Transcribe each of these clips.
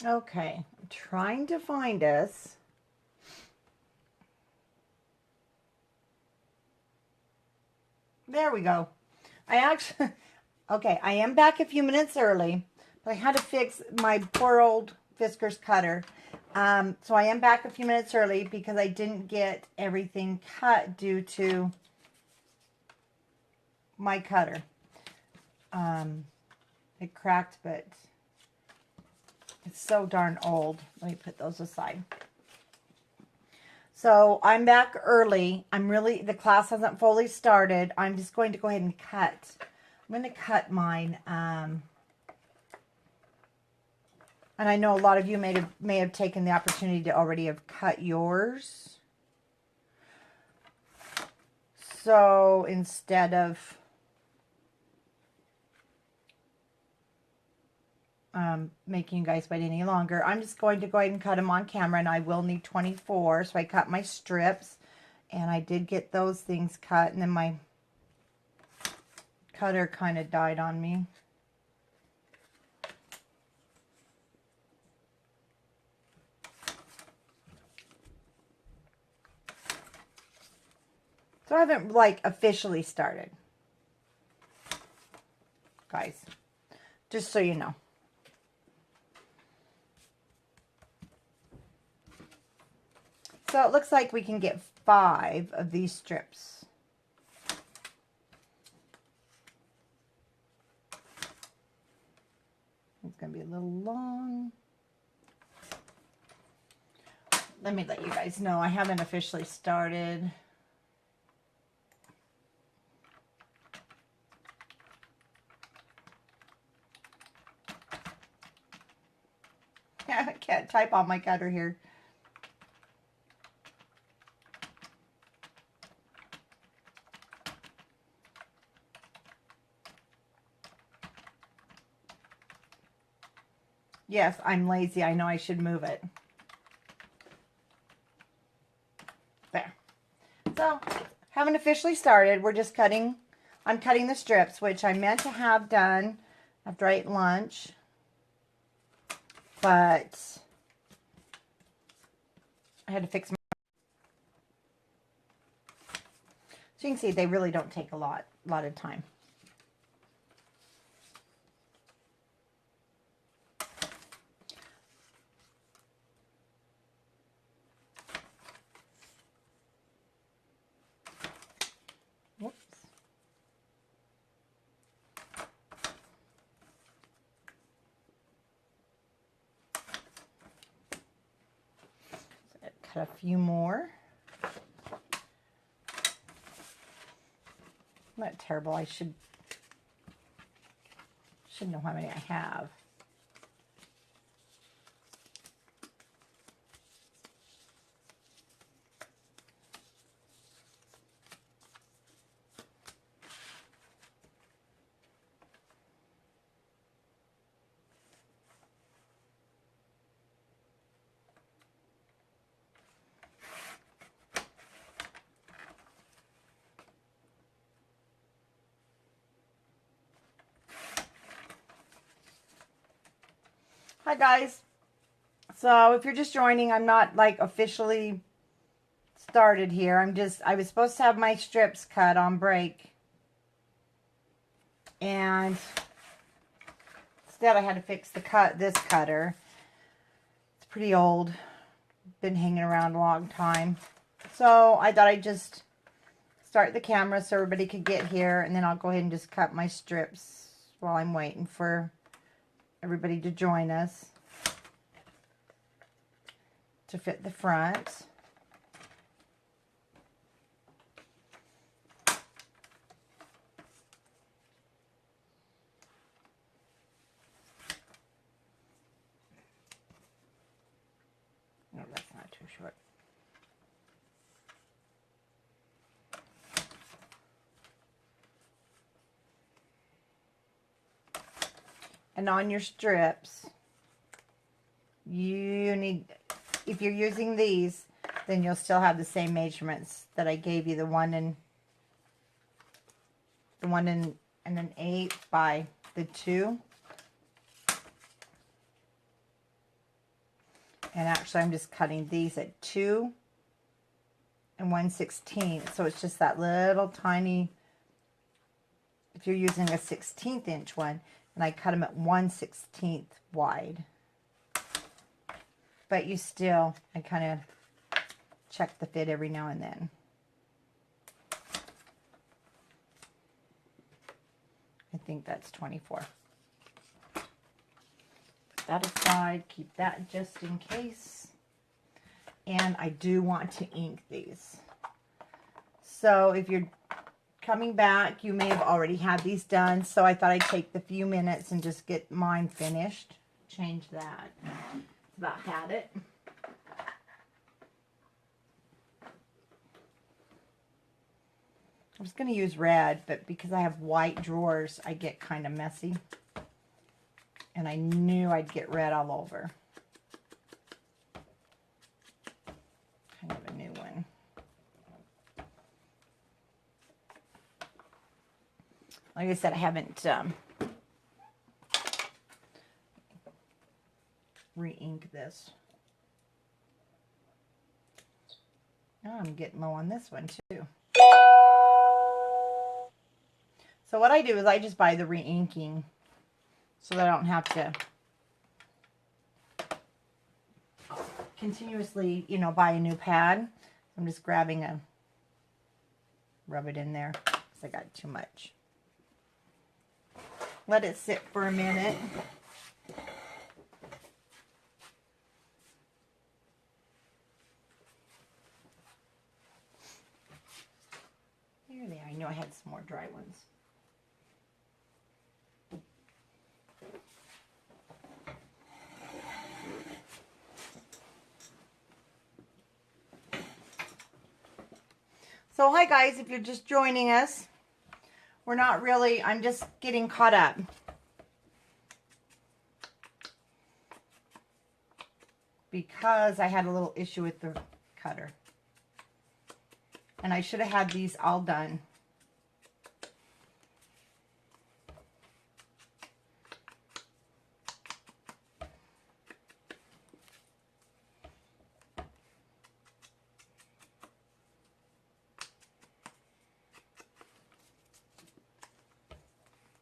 Okay, I'm trying to find us. There we go. I actually, okay, I am back a few minutes early, but I had to fix my poor old Fiskars cutter. So I am back a few minutes early because I didn't get everything cut due to my cutter. It cracked, but it's so darn old. Let me put those aside. So I'm back early. The class hasn't fully started. I'm just going to go ahead and cut. I'm going to cut mine. And I know a lot of you may have taken the opportunity to already have cut yours. So instead of making you guys wait any longer, I'm just going to go ahead and cut them on camera, and I will need 24. So I cut my strips, and I did get those things cut, and then my cutter kind of died on me. So I haven't like officially started, guys, just so you know. So it looks like we can get 5 of these strips. It's going to be a little long. Let me let you guys know I haven't officially started. I can't type on my cutter here. Yes, I'm lazy. I know I should move it. There. So, haven't officially started. We're just cutting. I'm cutting the strips, which I meant to have done after I ate lunch. But I had to fix my... So you can see they really don't take a lot of time. Whoops. So cut a few more. I'm not terrible. I should know how many I have. Hi guys. So if you're just joining, I'm not like officially started here. I was supposed to have my strips cut on break. And instead I had to fix this cutter. It's pretty old. Been hanging around a long time. So I thought I'd just start the camera so everybody could get here, and then I'll go ahead and just cut my strips while I'm waiting for everybody to join us to fit the front. No, that's not too short. And on your strips, you need, if you're using these, then you'll still have the same measurements that I gave you, the one and an 8 by the 2. And actually, I'm just cutting these at 2 1/16. So it's just that little tiny, if you're using a 1/16 inch one, and I cut them at 1/16 wide. But you still, I kind of check the fit every now and then. I think that's 24. Put that aside, keep that just in case. And I do want to ink these. So if you're coming back, you may have already had these done. So I thought I'd take the few minutes and just get mine finished. Change that. About had it. I was going to use red, but because I have white drawers, I get kind of messy. And I knew I'd get red all over. Kind of a new one. Like I said, I haven't re-inked this. Oh, I'm getting low on this one too. So what I do is I just buy the re-inking so that I don't have to continuously, you know, buy a new pad. I'm just grabbing a, rub it in there because I got too much. Let it sit for a minute. There they are. I knew I had some more dry ones. So hi guys, if you're just joining us, we're not really, I'm just getting caught up. Because I had a little issue with the cutter. And I should have had these all done.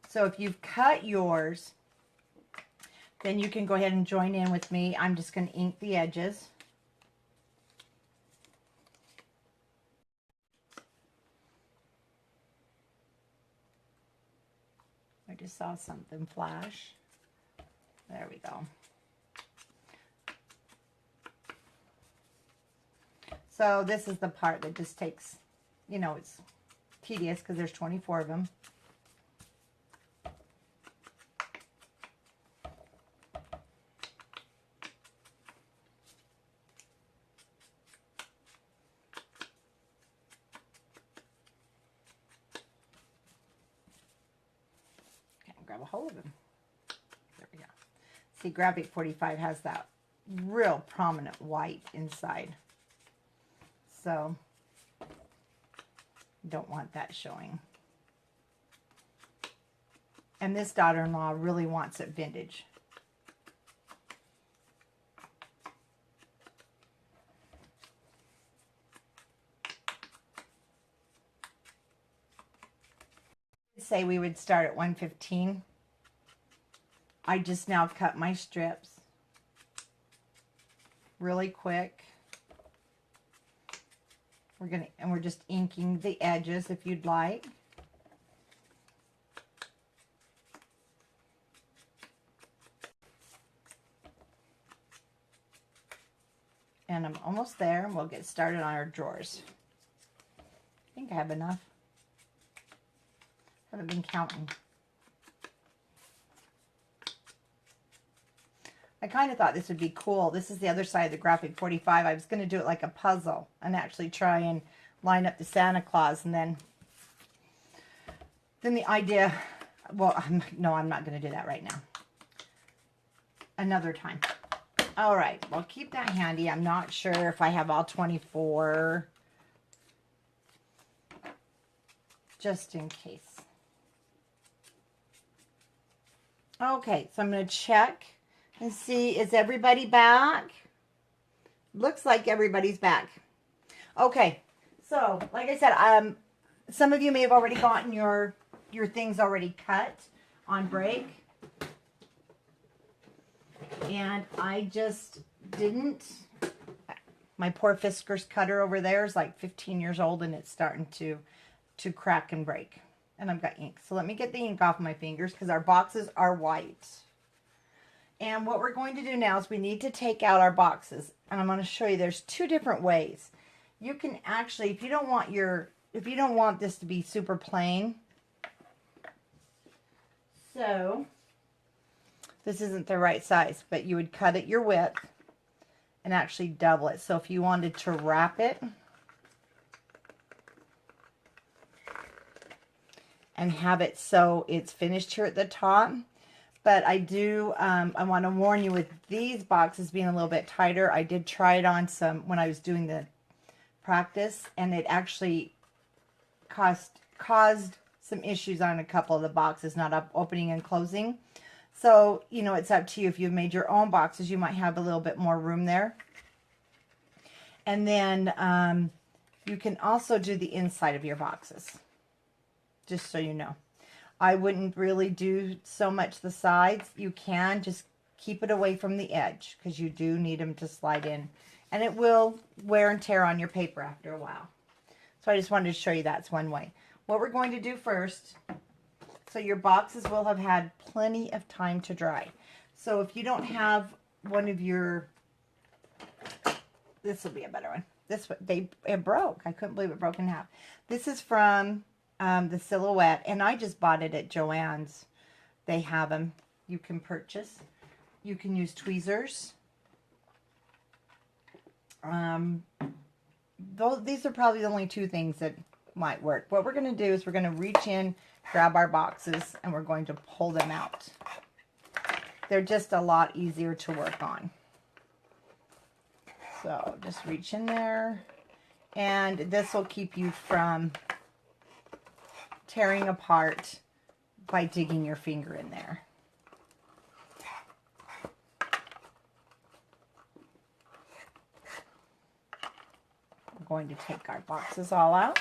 So if you've cut yours, then you can go ahead and join in with me. I'm just going to ink the edges. I just saw something flash. There we go. So this is the part that just takes, you know, it's tedious because there's 24 of them. Grab a hold of them. There we go. See, Graphic 45 has that real prominent white inside. So, don't want that showing. And this daughter-in-law really wants it vintage. Say we would start at 115. I just now cut my strips really quick. We're just inking the edges if you'd like. And I'm almost there, and we'll get started on our drawers. I think I have enough. Haven't been counting. I kind of thought this would be cool. This is the other side of the Graphic 45. I was going to do it like a puzzle and actually try and line up the Santa Claus, and then the idea, well, no, I'm not going to do that right now. Another time. All right, well, keep that handy. I'm not sure if I have all 24, just in case. Okay, so I'm going to check and see, is everybody back? looks like everybody's back. Okay, so like I said, some of you may have already gotten your things already cut on break, and I just didn't. My poor Fiskars cutter over there is like 15 years old, and it's starting to crack and break. And I've got ink, so let me get the ink off my fingers because our boxes are white. And what we're going to do now is we need to take out our boxes, and I'm going to show you there's two different ways. You can actually, if you don't want this to be super plain, so this isn't the right size, but you would cut it your width and actually double it. So if you wanted to wrap it and have it so it's finished here at the top. But I do, I want to warn you with these boxes being a little bit tighter. I did try it on some when I was doing the practice, and it actually caused some issues on a couple of the boxes, not opening and closing. So, you know, it's up to you. If you've made your own boxes, you might have a little bit more room there. And then you can also do the inside of your boxes, just so you know. I wouldn't really do so much the sides. You can just keep it away from the edge because you do need them to slide in. And it will wear and tear on your paper after a while. So I just wanted to show you that's one way. What we're going to do first, so your boxes will have had plenty of time to dry. So if you don't have one of your, this will be a better one. This one, it broke. I couldn't believe it broke in half. This is from the Silhouette, and I just bought it at Joann's. They have them. You can purchase. You can use tweezers. These are probably the only two things that might work. What we're going to do is we're going to reach in, grab our boxes, and we're going to pull them out. They're just a lot easier to work on. So just reach in there, and this will keep you from tearing apart by digging your finger in there. We're going to take our boxes all out.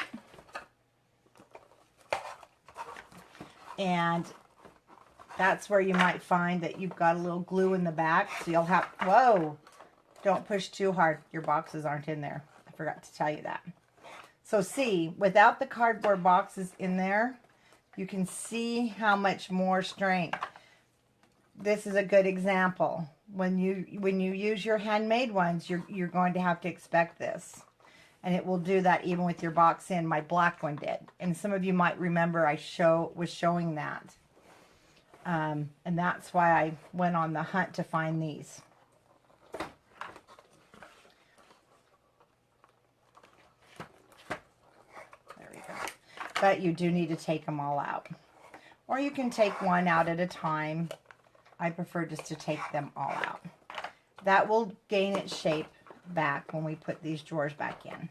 And that's where you might find that you've got a little glue in the back. So you'll have, whoa, don't push too hard. Your boxes aren't in there. I forgot to tell you that. So see, without the cardboard boxes in there, you can see how much more strength. This is a good example. When you use your handmade ones, you're going to have to expect this. And it will do that even with your box in. My black one did. And some of you might remember I was showing that. And that's why I went on the hunt to find these. But you do need to take them all out. Or you can take one out at a time. I prefer just to take them all out. That will gain its shape back when we put these drawers back in.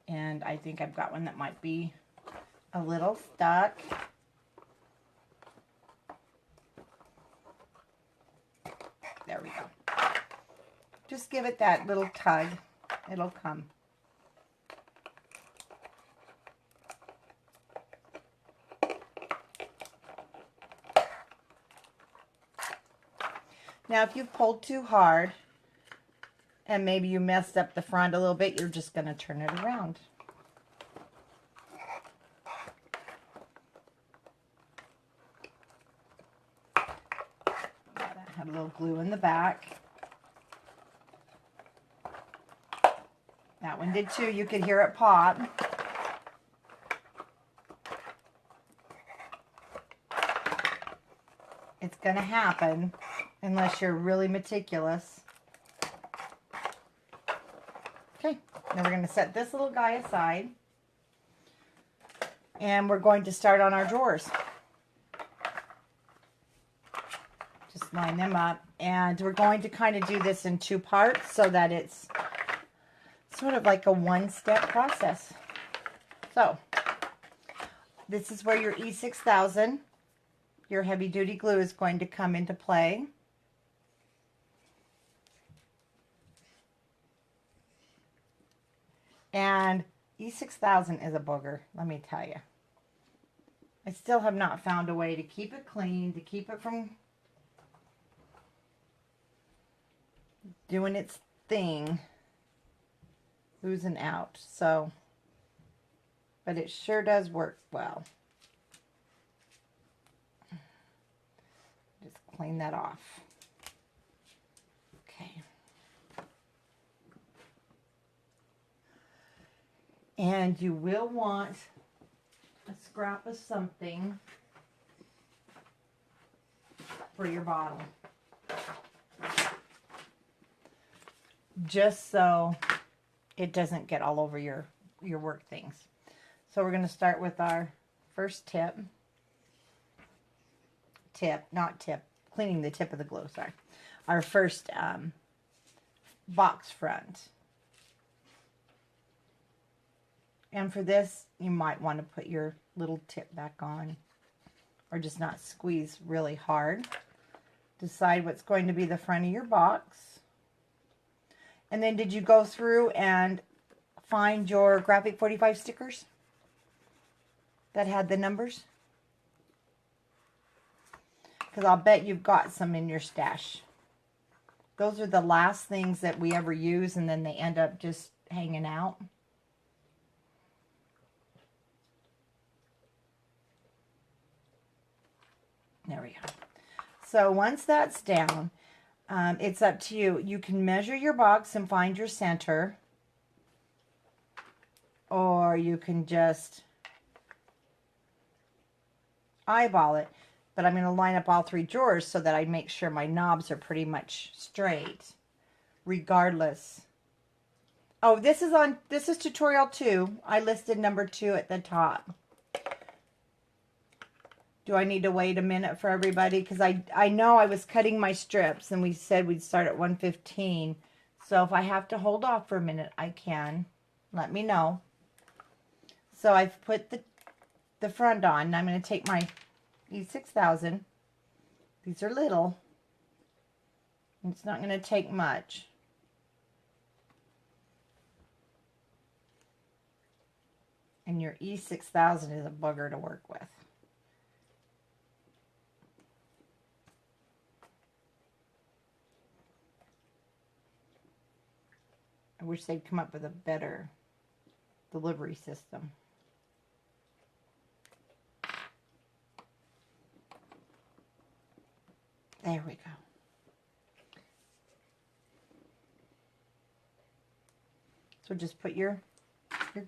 And I think I've got one that might be a little stuck. There we go. Just give it that little tug. It'll come. Now, if you've pulled too hard and maybe you messed up the front a little bit, you're just going to turn it around. That had a little glue in the back. That one did too. You could hear it pop. It's going to happen unless you're really meticulous. Okay, now we're going to set this little guy aside. And we're going to start on our drawers. Just line them up. And we're going to kind of do this in two parts so that it's sort of like a one-step process. So, this is where your E6000, your heavy-duty glue, is going to come into play. And E6000 is a booger, let me tell you. I still have not found a way to keep it clean, to keep it from doing its thing, oozing out. So, but it sure does work well. Just clean that off. Okay. And you will want a scrap of something for your bottle. Just so it doesn't get all over your work things. So we're going to start with our first cleaning the tip of the glue, sorry. Our first box front. And for this, you might want to put your little tip back on, or just not squeeze really hard. Decide what's going to be the front of your box. And then did you go through and find your Graphic 45 stickers that had the numbers? Because I'll bet you've got some in your stash. Those are the last things that we ever use, and then they end up just hanging out. There we go. So once that's down, it's up to you. You can measure your box and find your center, or you can just eyeball it. But I'm going to line up all three drawers so that I make sure my knobs are pretty much straight, regardless. Oh, this is tutorial 2. I listed number 2 at the top. Do I need to wait a minute for everybody? Because I know I was cutting my strips and we said we'd start at 1:15. So if I have to hold off for a minute, I can. Let me know. So I've put the front on. I'm going to take my E6000. These are little. It's not going to take much. And your E6000 is a booger to work with. I wish they'd come up with a better delivery system. There we go. So just put your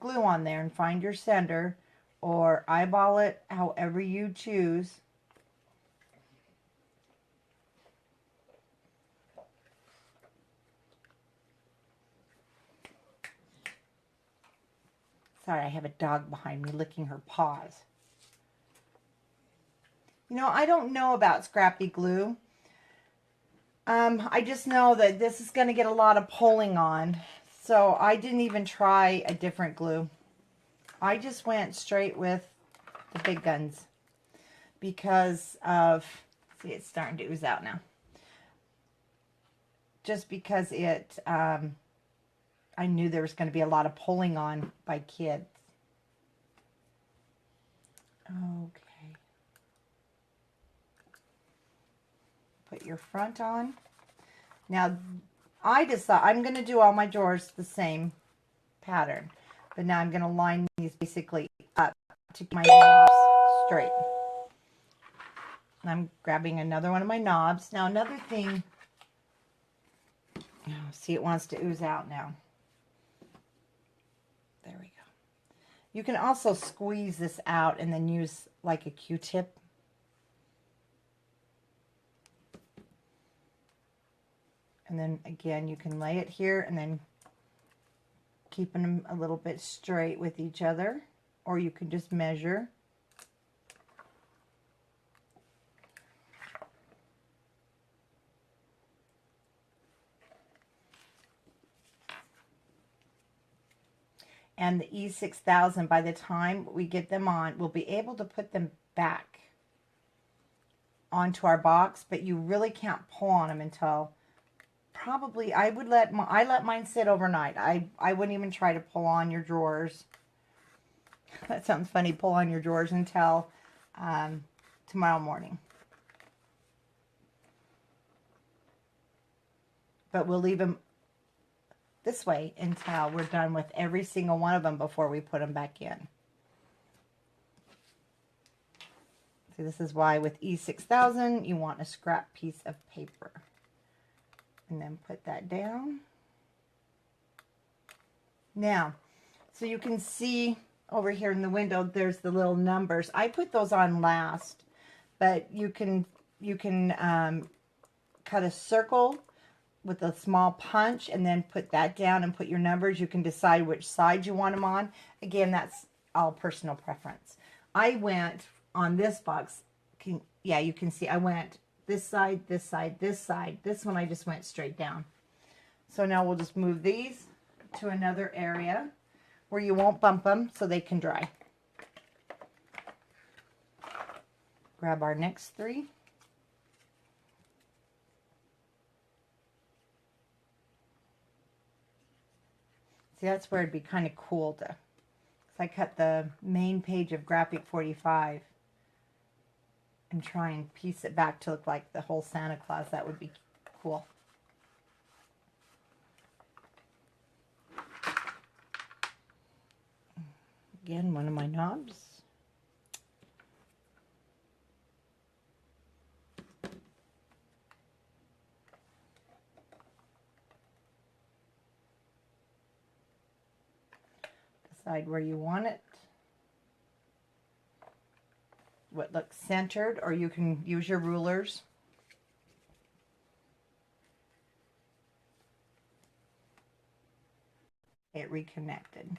glue on there and find your center, or eyeball it however you choose. Sorry, I have a dog behind me licking her paws. You know, I don't know about scrappy glue. I just know that this is going to get a lot of pulling on. So I didn't even try a different glue. I just went straight with the big guns because of, see, it's starting to ooze out now. Just because it, I knew there was going to be a lot of pulling on by kids. Okay. Put your front on. Now, I decide I'm going to do all my drawers the same pattern. But now I'm going to line these basically up to keep my knobs straight. And I'm grabbing another one of my knobs. Now, another thing, oh, see, it wants to ooze out now. There we go. You can also squeeze this out and then use like a Q-tip. And then again, you can lay it here and then keeping them a little bit straight with each other, or you can just measure. And the E6000, by the time we get them on, we'll be able to put them back onto our box, but you really can't pull on them until probably, I let mine sit overnight. I wouldn't even try to pull on your drawers. That sounds funny, pull on your drawers until tomorrow morning. But we'll leave them this way until we're done with every single one of them before we put them back in. So this is why with E6000 you want a scrap piece of paper. And then put that down. Now, so you can see over here in the window, there's the little numbers. I put those on last, but you can cut a circle with a small punch and then put that down and put your numbers. You can decide which side you want them on. Again, that's all personal preference. I went on this box. Yeah, you can see I went this side, this side, this side. This one I just went straight down. So now we'll just move these to another area where you won't bump them so they can dry. Grab our next three. See, that's where it'd be kind of cool to, 'cause I cut the main page of Graphic 45 and try and piece it back to look like the whole Santa Claus. That would be cool. Again, one of my knobs. Decide where you want it. What looks centered, or you can use your rulers. It reconnected.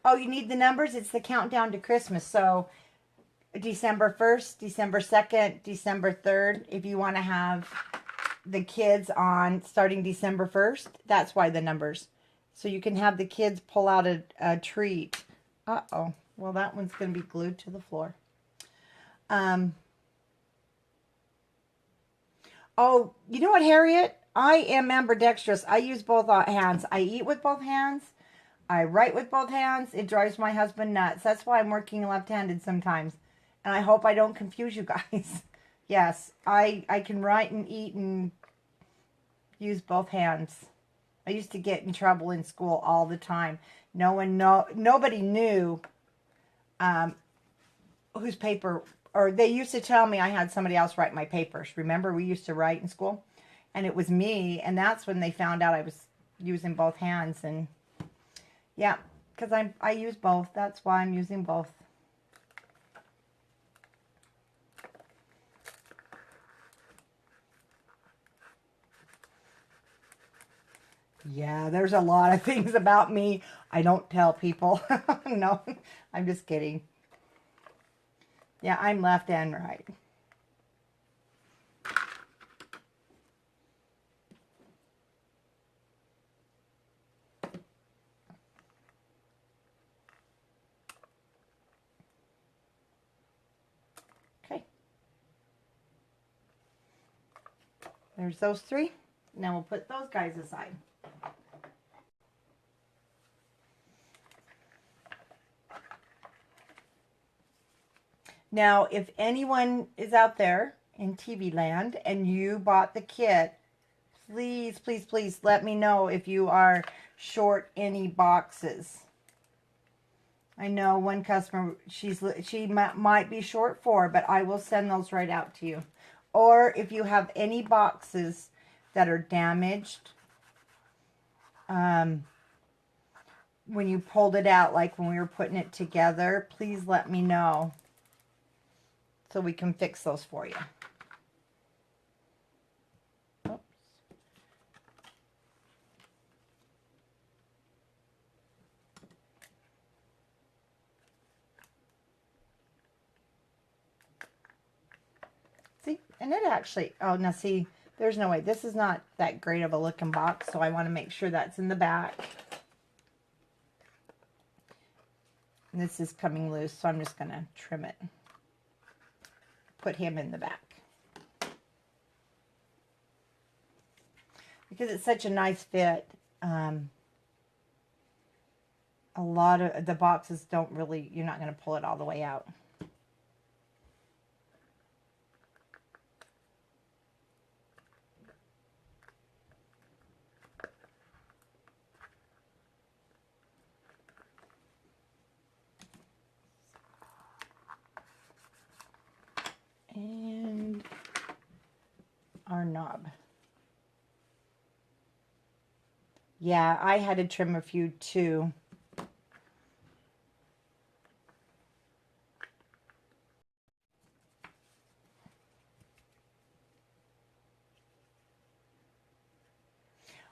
Oh, you need the numbers? It's the countdown to Christmas. So December 1st, December 2nd, December 3rd. If you want to have the kids on starting December 1st, that's why the numbers. So you can have the kids pull out a treat. Uh-oh. Well, that one's going to be glued to the floor. Oh, you know what, Harriet? I am ambidextrous. I use both hands. I eat with both hands. I write with both hands. It drives my husband nuts. That's why I'm working left-handed sometimes. And I hope I don't confuse you guys. Yes, I can write and eat and use both hands. I used to get in trouble in school all the time. Nobody knew whose paper, or they used to tell me I had somebody else write my papers. Remember, we used to write in school? And it was me, and that's when they found out I was using both hands. And yeah, because I use both. That's why I'm using both. Yeah, there's a lot of things about me I don't tell people. No, I'm just kidding. Yeah, I'm left and right. Okay. There's those three. Now we'll put those guys aside. Now, if anyone is out there in TV land and you bought the kit, please, please, please let me know if you are short any boxes. I know one customer, she might be short 4, but I will send those right out to you. Or if you have any boxes that are damaged, when you pulled it out, like when we were putting it together, please let me know so we can fix those for you. Oops. See, and it actually, oh, now see, there's no way. This is not that great of a looking box, so I want to make sure that's in the back. And this is coming loose, so I'm just going to trim it. Put him in the back. Because it's such a nice fit, a lot of the boxes don't really, you're not going to pull it all the way out. And our knob. Yeah, I had to trim a few too.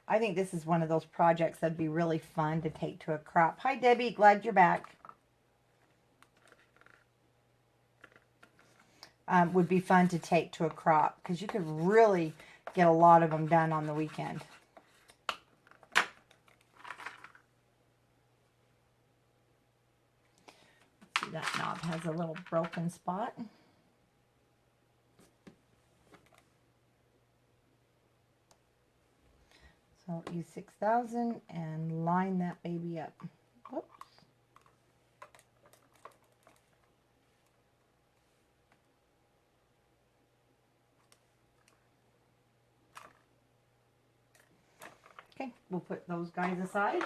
I think this is one of those projects that'd be really fun to take to a crop. Hi, Debbie. Glad you're back. Would be fun to take to a crop because you could really get a lot of them done on the weekend. See, that knob has a little broken spot. So use 6,000 and line that baby up. Whoops. Okay, we'll put those guys aside.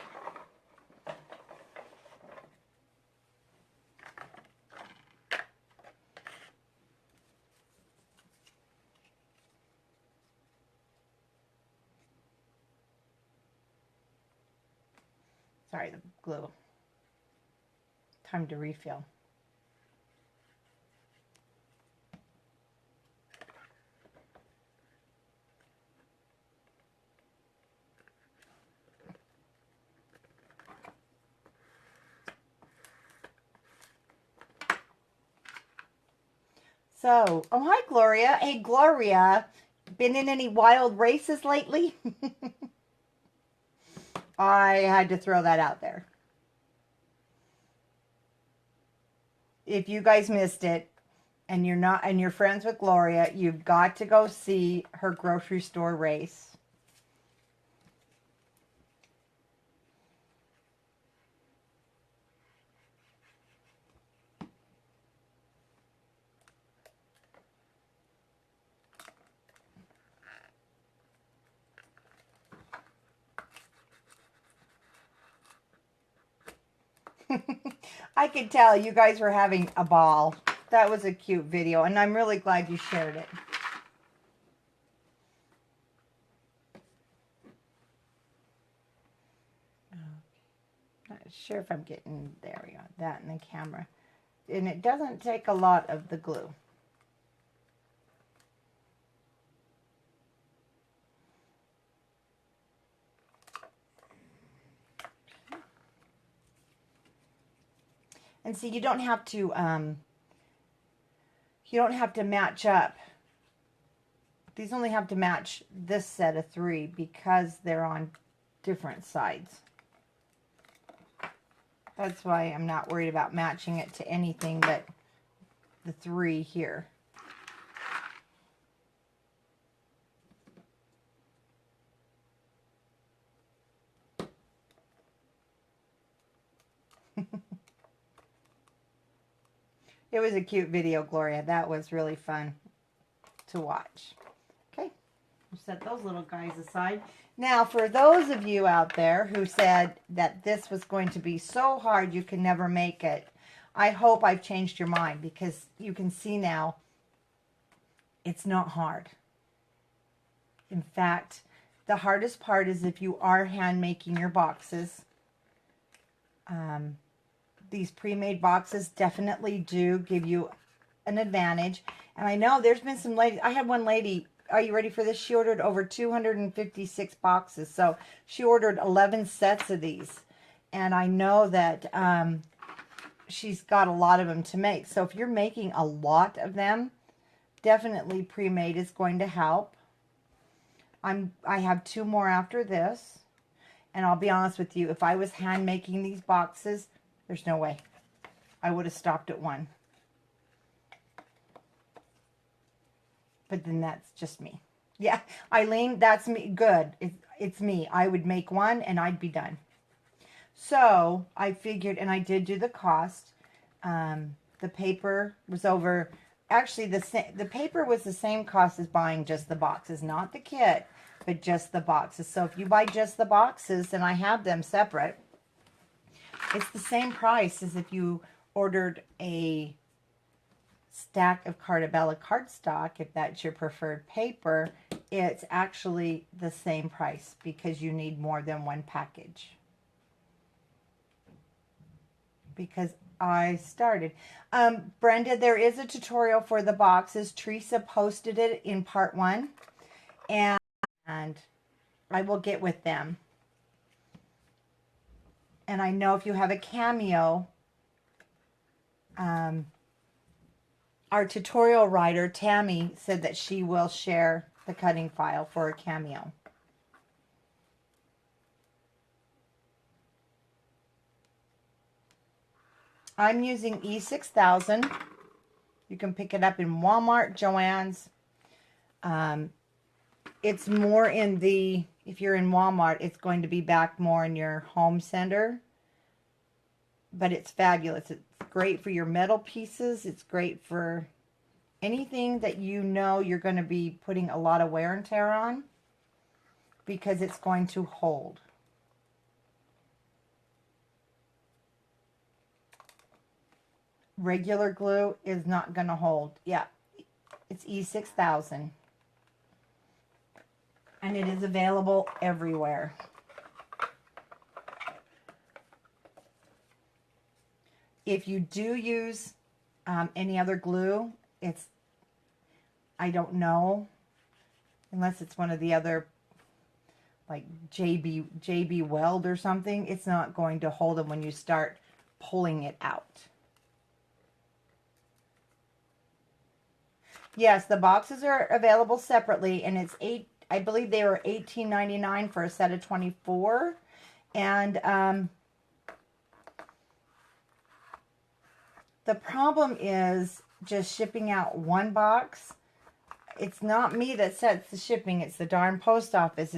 Sorry, the glue. Time to refill. So, oh, hi, Gloria. Hey, Gloria, been in any wild races lately? I had to throw that out there. If you guys missed it and you're friends with Gloria, you've got to go see her grocery store race. I could tell you guys were having a ball. That was a cute video, and I'm really glad you shared it. Not sure if I'm getting, there we go, that in the camera. And it doesn't take a lot of the glue. And see, you don't have to match up. These only have to match this set of 3 because they're on different sides. That's why I'm not worried about matching it to anything but the 3 here. It was a cute video, Gloria. That was really fun to watch. Okay, we'll set those little guys aside. Now, for those of you out there who said that this was going to be so hard you can never make it, I hope I've changed your mind, because you can see now it's not hard. In fact, the hardest part is if you are hand making your boxes. These pre-made boxes definitely do give you an advantage. And I know there's been some ladies. I had one lady, are you ready for this? She ordered over 256 boxes. So she ordered 11 sets of these. And I know that she's got a lot of them to make. So if you're making a lot of them, definitely pre-made is going to help. I have 2 more after this. And I'll be honest with you, if I was hand making these boxes, there's no way. I would have stopped at 1. But then that's just me. Yeah, Eileen, that's me. Good. It's me. I would make 1 and I'd be done. So I figured, and I did do the cost. The paper was over. Actually, the paper was the same cost as buying just the boxes, not the kit, but just the boxes. So if you buy just the boxes, and I have them separate, it's the same price as if you ordered a stack of Cartabella cardstock. If that's your preferred paper, it's actually the same price because you need more than 1 package. Because I started. Brenda, there is a tutorial for the boxes. Teresa posted it in part 1. And I will get with them. And I know if you have a Cameo, our tutorial writer, Tammy, said that she will share the cutting file for a Cameo. I'm using E6000. You can pick it up in Walmart, Joann's. It's more in the, if you're in Walmart, it's going to be back more in your home center. But it's fabulous. It's great for your metal pieces. It's great for anything that you know you're going to be putting a lot of wear and tear on, because it's going to hold. Regular glue is not going to hold. Yeah, it's E6000. And it is available everywhere. If you do use any other glue, I don't know, unless it's one of the other, like JB Weld or something, it's not going to hold them when you start pulling it out. Yes, the boxes are available separately, and it's I believe they were $18.99 for a set of 24. And the problem is just shipping out 1 box. It's not me that sets the shipping, it's the darn post office.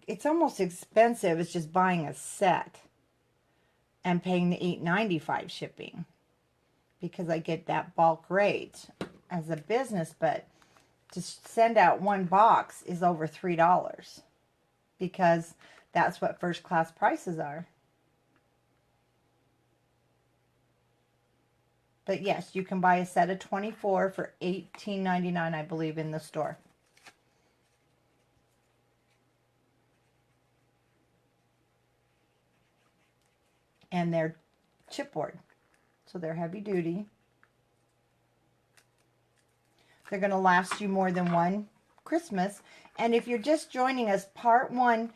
It's almost expensive. It's just buying a set and paying the $8.95 shipping, because I get that bulk rate as a business. But to send out 1 box is over $3, because that's what first class prices are. But yes, you can buy a set of 24 for $18.99, I believe, in the store. And they're chipboard, so they're heavy duty. They're going to last you more than 1 Christmas. And if you're just joining us, part 1,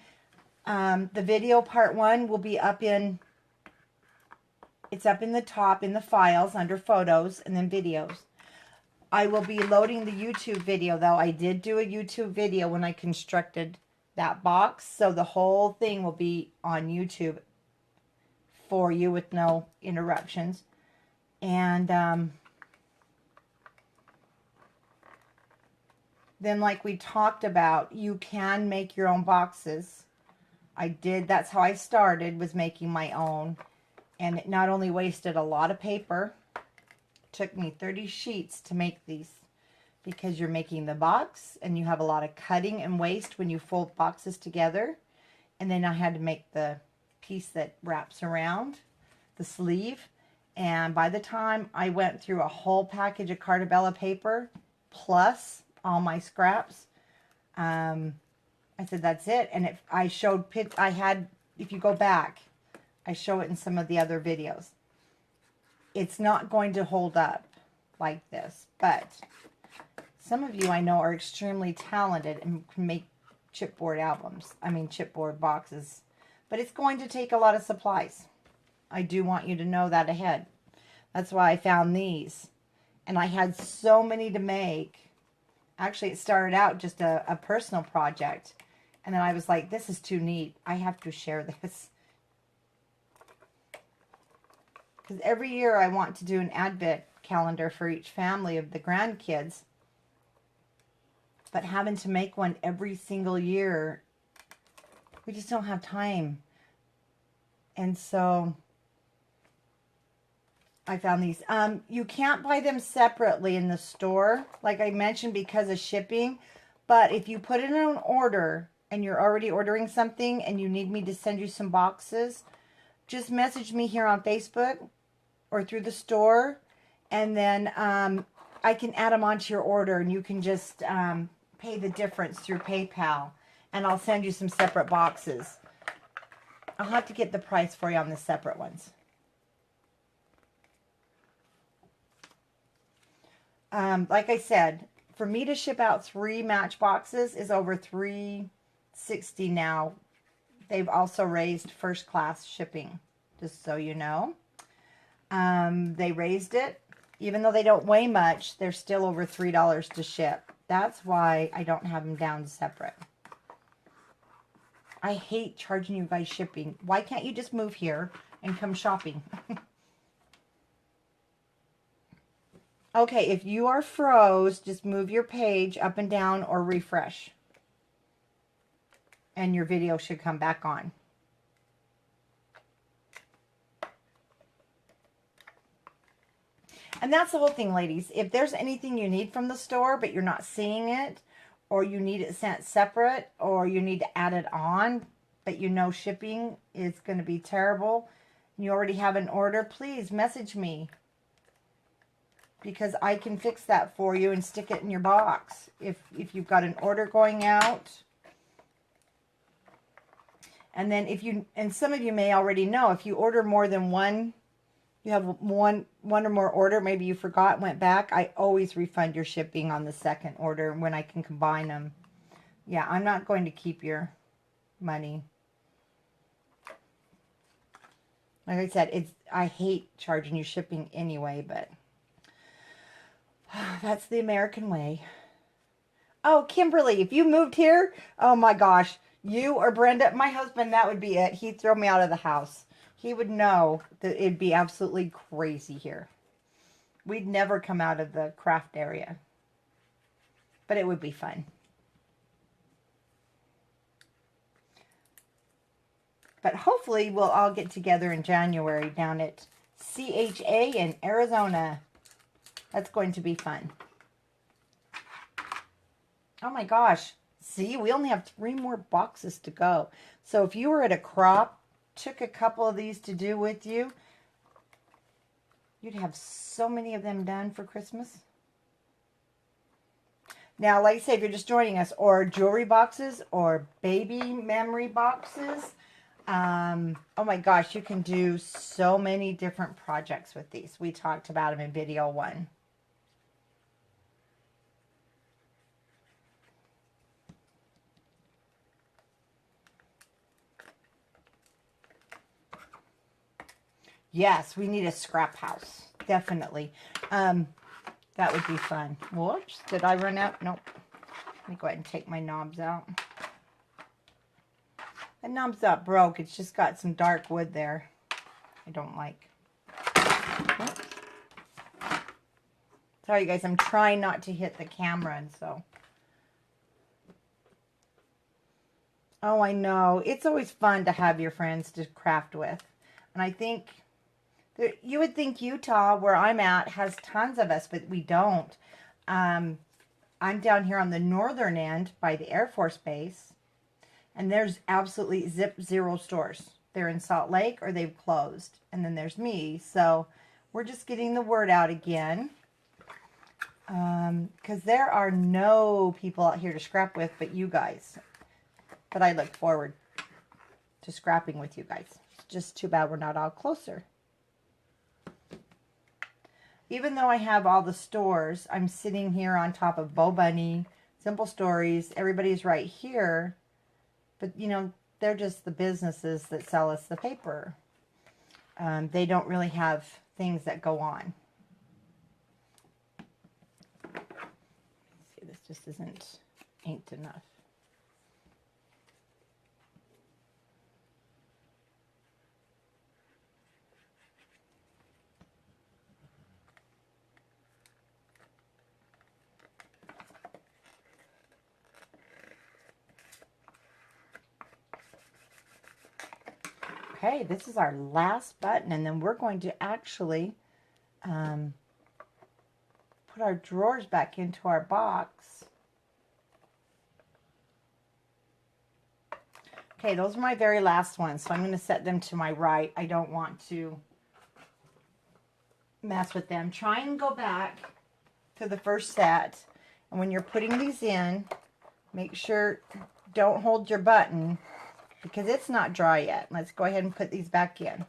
the video part 1 will be up in, it's up in the top in the files under photos and then videos. I will be loading the YouTube video, though. I did do a YouTube video when I constructed that box, so the whole thing will be on YouTube for you with no interruptions. And then, like we talked about, you can make your own boxes. I did. That's how I started, was making my own. And it not only wasted a lot of paper, took me 30 sheets to make these, because you're making the box and you have a lot of cutting and waste when you fold boxes together. And then I had to make the piece that wraps around the sleeve. And by the time I went through a whole package of Cartabella paper plus all my scraps, I said, that's it. And I showed if you go back, I show it in some of the other videos. It's not going to hold up like this, but some of you I know are extremely talented and can make chipboard boxes, but it's going to take a lot of supplies. I do want you to know that ahead. That's why I found these, and I had so many to make. Actually, it started out just a personal project, and then I was like, this is too neat. I have to share this. Because every year I want to do an advent calendar for each family of the grandkids. But having to make one every single year, we just don't have time. And so I found these. You can't buy them separately in the store, like I mentioned, because of shipping. But if you put in an order and you're already ordering something and you need me to send you some boxes, just message me here on Facebook or through the store, and then I can add them onto your order, and you can just pay the difference through PayPal, and I'll send you some separate boxes. I'll have to get the price for you on the separate ones. Like I said, for me to ship out 3 match boxes is over $3.60 now. They've also raised first class shipping, just so you know. They raised it. Even though they don't weigh much, they're still over $3 to ship. That's why I don't have them down separate. I hate charging you guys shipping. Why can't you just move here and come shopping? Okay, if you are froze, just move your page up and down or refresh. And your video should come back on. And that's the whole thing, ladies. If there's anything you need from the store, but you're not seeing it, or you need it sent separate, or you need to add it on, but you know shipping is going to be terrible, and you already have an order, please message me. Because I can fix that for you and stick it in your box. If you've got an order going out. And then if you, and some of you may already know, if you order more than one, you have one or more order, maybe you forgot and went back, I always refund your shipping on the second order when I can combine them. Yeah, I'm not going to keep your money. Like I said, I hate charging you shipping anyway, but that's the American way. Oh, Kimberly, if you moved here, oh my gosh, you or Brenda, my husband, that would be it. He'd throw me out of the house. He would know that it'd be absolutely crazy here. We'd never come out of the craft area. But it would be fun. But hopefully we'll all get together in January down at CHA in Arizona. That's going to be fun. Oh my gosh. See, we only have 3 more boxes to go. So if you were at a crop, took a couple of these to do with you, you'd have so many of them done for Christmas. Now, like I say, if you're just joining us, or jewelry boxes, or baby memory boxes, oh my gosh, you can do so many different projects with these. We talked about them in video 1. Yes, we need a scrap house. Definitely. That would be fun. Whoops, did I run out? Nope. Let me go ahead and take my knobs out. The knob's not broke. It's just got some dark wood there. I don't like. Oops. Sorry, guys. I'm trying not to hit the camera, and so. Oh, I know. It's always fun to have your friends to craft with. And I think you would think Utah, where I'm at, has tons of us, but we don't. I'm down here on the northern end by the Air Force Base, and there's absolutely zero stores. They're in Salt Lake or they've closed. And then there's me. So we're just getting the word out again. Because there are no people out here to scrap with but you guys. But I look forward to scrapping with you guys. It's just too bad we're not all closer. Even though I have all the stores, I'm sitting here on top of Bo Bunny, Simple Stories. Everybody's right here. But, you know, they're just the businesses that sell us the paper. They don't really have things that go on. See, this just isn't inked enough. Okay, this is our last button, and then we're going to actually put our drawers back into our box. Okay, those are my very last ones, so I'm going to set them to my right. I don't want to mess with them. Try and go back to the first set, and when you're putting these in, make sure don't hold your button because it's not dry yet. Let's go ahead and put these back in.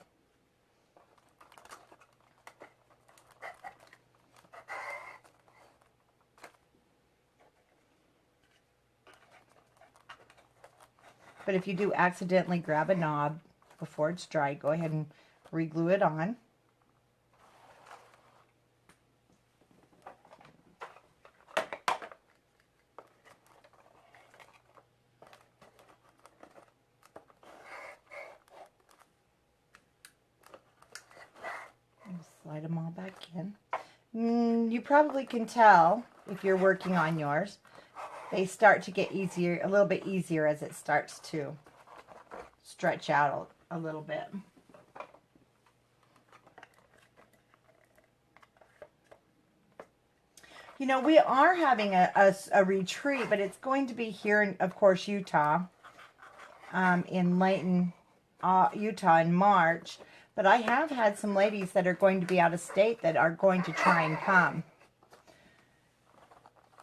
But if you do accidentally grab a knob before it's dry, go ahead and re-glue it on. Slide them all back in. You probably can tell if you're working on yours. They start to get easier, a little bit easier as it starts to stretch out a little bit. You know, we are having a retreat, but it's going to be here in, of course, Utah, in Layton, Utah in March. But I have had some ladies that are going to be out of state that are going to try and come.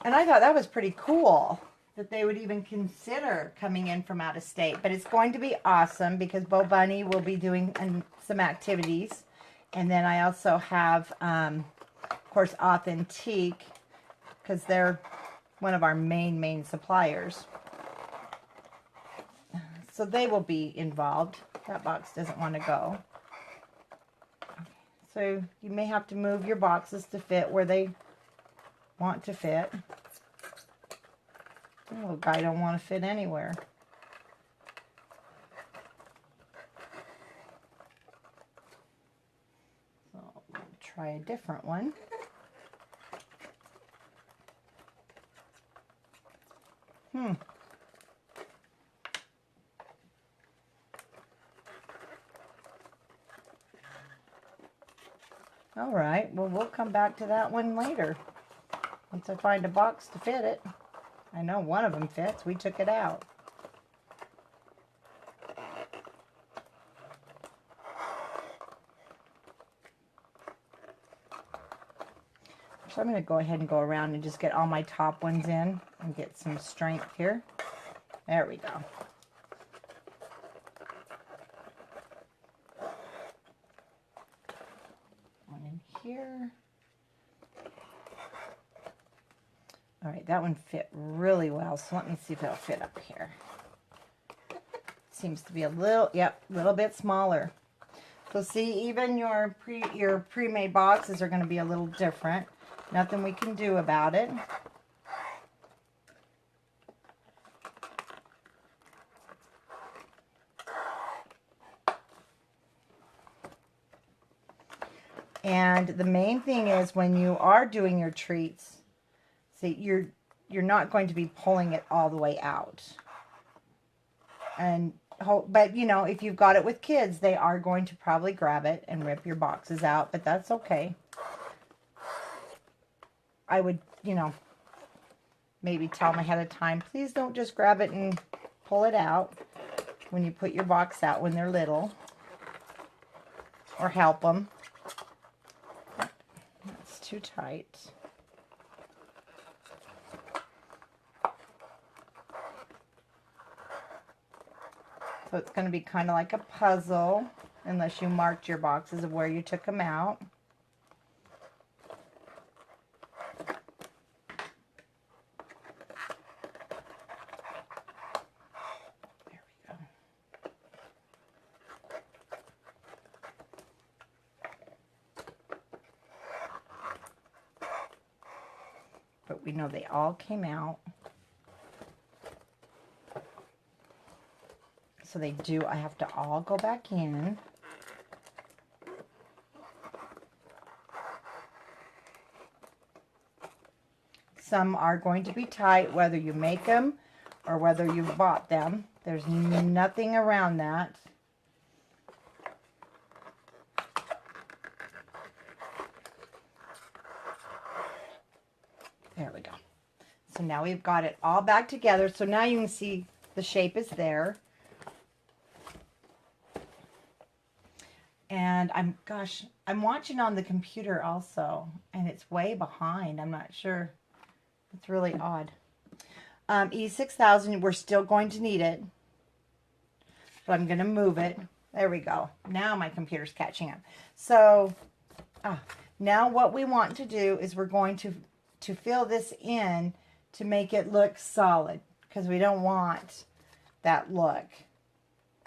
And I thought that was pretty cool that they would even consider coming in from out of state. But it's going to be awesome because Bo Bunny will be doing some activities. And then I also have, of course, Authentique, because they're one of our main suppliers. So they will be involved. That box doesn't want to go. So you may have to move your boxes to fit where they want to fit. The little guy don't want to fit anywhere. So we'll try a different one. All right, well, we'll come back to that one later. Once I find a box to fit it. I know one of them fits. We took it out. So I'm going to go ahead and go around and just get all my top ones in and get some strength here. There we go. One in here. All right, that one fit really well, so let me see if it'll fit up here. Seems to be a little, yep, a little bit smaller. So see, even your pre-made boxes are going to be a little different. Nothing we can do about it. And the main thing is when you are doing your treats, see, you're not going to be pulling it all the way out. But you know, if you've got it with kids, they are going to probably grab it and rip your boxes out, but that's okay. I would, you know, maybe tell them ahead of time, please don't just grab it and pull it out when you put your box out when they're little, or help them. That's too tight. So it's going to be kind of like a puzzle, unless you marked your boxes of where you took them out. There we go. But we know they all came out. So they do, I have to all go back in. Some are going to be tight, whether you make them or whether you bought them. There's nothing around that. There we go. So now we've got it all back together. So now you can see the shape is there. And I'm watching on the computer also, and it's way behind. I'm not sure. It's really odd. E6000, we're still going to need it. So I'm going to move it. There we go. Now my computer's catching up. So now what we want to do is we're going to fill this in to make it look solid, because we don't want that look.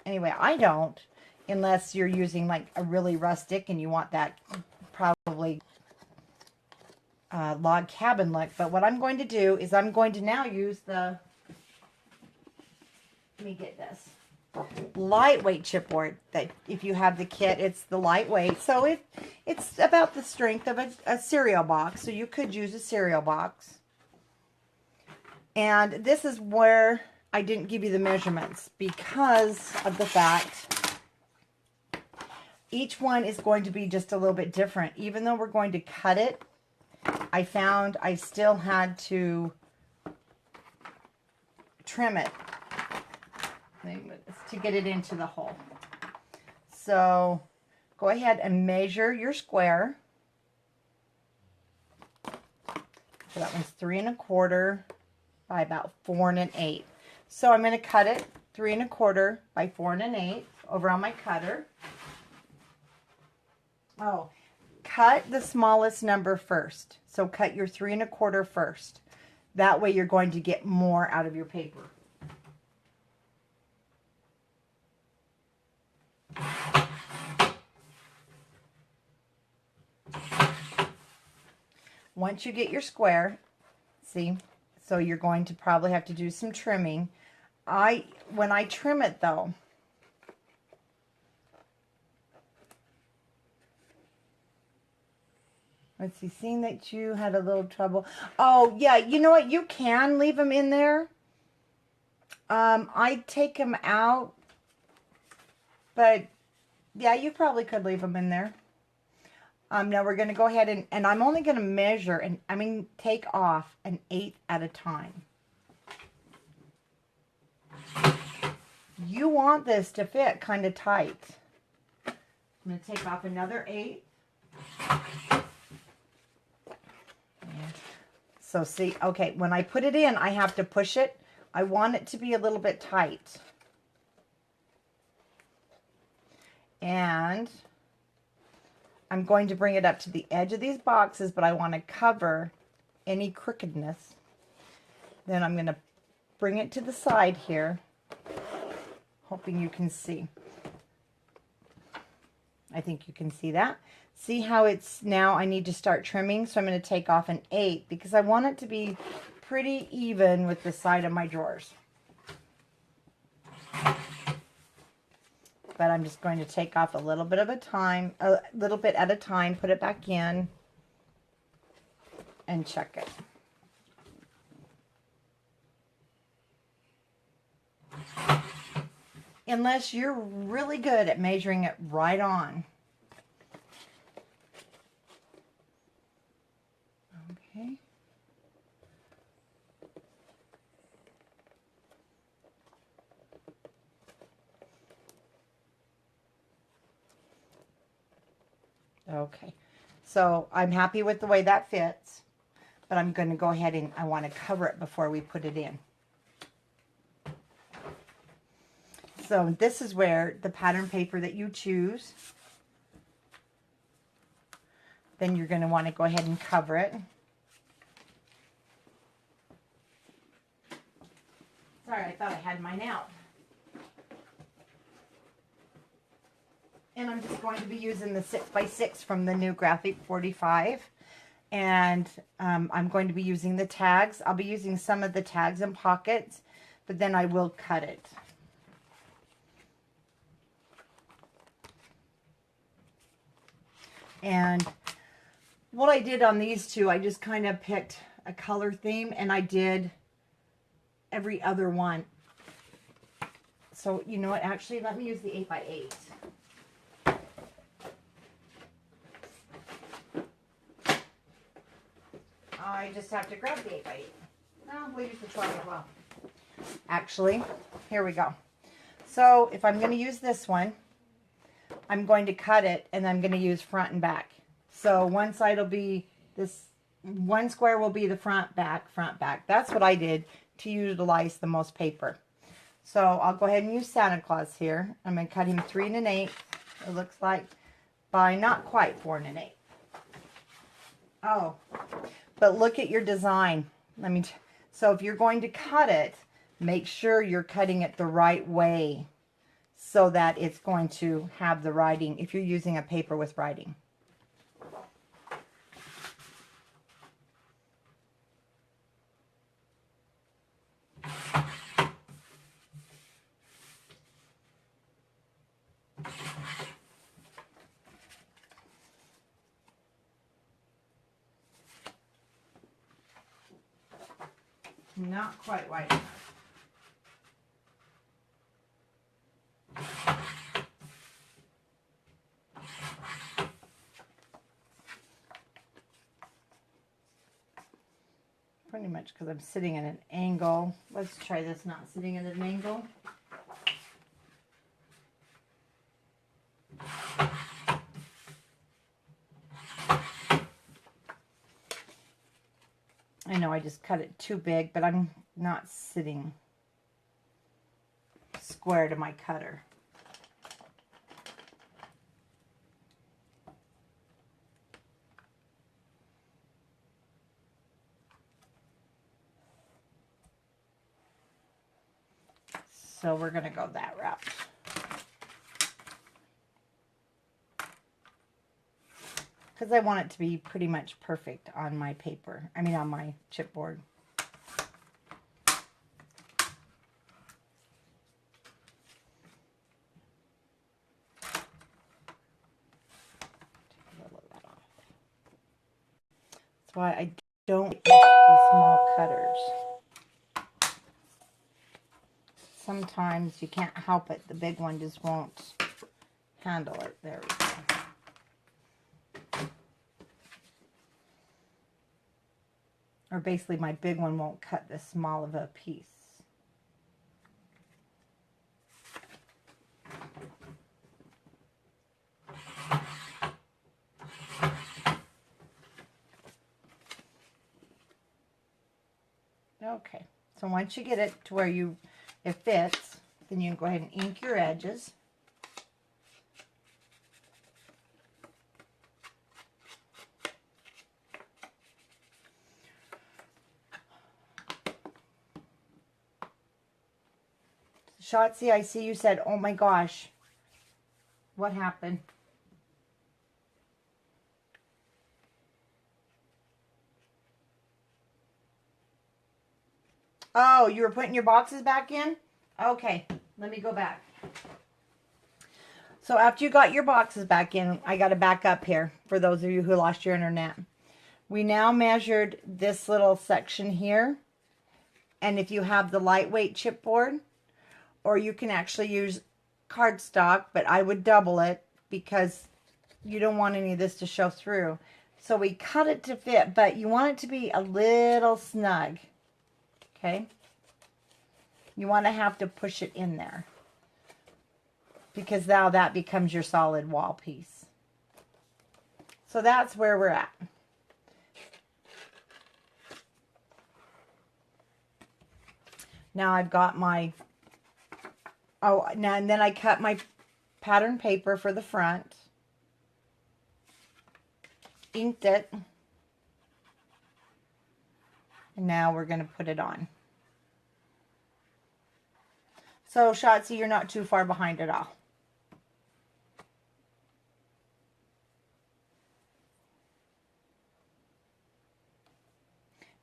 Anyway, I don't, unless you're using like a really rustic and you want that probably log cabin look. But what I'm going to do is I'm going to now use the, let me get this, lightweight chipboard. That if you have the kit, it's the lightweight. So it's about the strength of a cereal box. So you could use a cereal box. And this is where I didn't give you the measurements because of the fact each one is going to be just a little bit different. Even though we're going to cut it, I found I still had to trim it to get it into the hole. So go ahead and measure your square. So that one's 3 1/4 by about 4 1/8. So I'm going to cut it 3 1/4 by 4 1/8 over on my cutter. Oh, cut the smallest number first. So cut your 3 1/4 first. That way you're going to get more out of your paper. Once you get your square, see, so you're going to probably have to do some trimming. When I trim it though, let's see, seeing that you had a little trouble. Oh yeah, you know what? You can leave them in there. I take them out, but yeah, you probably could leave them in there. Now we're going to go ahead and I'm only going to measure and take off 1/8 at a time. You want this to fit kind of tight. I'm going to take off another 1/8. So see, okay, when I put it in, I have to push it. I want it to be a little bit tight. And I'm going to bring it up to the edge of these boxes, but I want to cover any crookedness. Then I'm going to bring it to the side here, hoping you can see. I think you can see that. See how it's now I need to start trimming, so I'm going to take off 1/8 because I want it to be pretty even with the side of my drawers. But I'm just going to take off a little bit at a time, put it back in, and check it. Unless you're really good at measuring it right on. Okay. Okay, so I'm happy with the way that fits, but I'm going to go ahead and I want to cover it before we put it in. So this is where the pattern paper that you choose, then you're going to want to go ahead and cover it. Sorry, I thought I had mine out. And I'm just going to be using the 6x6 from the new Graphic 45. And I'm going to be using the tags. I'll be using some of the tags and pockets, but then I will cut it. And what I did on these two, I just kind of picked a color theme and I did every other one. So you know what, actually let me use the 8x8. I I just have to grab the 8x8. No, we'll use the 12 as well. Actually, here we go. So if I'm going to use this one, I'm going to cut it and I'm going to use front and back. So one side will be this, one square will be the front, back, front, back. That's what I did to utilize the most paper. So I'll go ahead and use Santa Claus here. I'm going to cut him 3 1/8. It looks like, by not quite 4 1/8. Oh, but look at your design. So if you're going to cut it, make sure you're cutting it the right way so that it's going to have the writing if you're using a paper with writing. Not quite white enough. Pretty much because I'm sitting at an angle. Let's try this not sitting at an angle. I know I just cut it too big, but I'm not sitting square to my cutter. So we're going to go that route. Because I want it to be pretty much perfect on my paper. I mean on my chipboard. That's why I don't use these small cutters. Sometimes you can't help it. The big one just won't handle it. There we go. Or basically my big one won't cut this small of a piece. Okay, so once you get it to where it fits, then you can go ahead and ink your edges. Shotzi, I see you said, oh my gosh, what happened? Oh, you were putting your boxes back in? Okay, let me go back. So after you got your boxes back in, I got to back up here for those of you who lost your internet. We now measured this little section here. And if you have the lightweight chipboard, or you can actually use cardstock, but I would double it because you don't want any of this to show through. So we cut it to fit, but you want it to be a little snug. Okay? You want to have to push it in there, because now that becomes your solid wall piece. So that's where we're at. Now I've got my, and then I cut my pattern paper for the front, inked it, and now we're going to put it on. So Shotzi, you're not too far behind at all.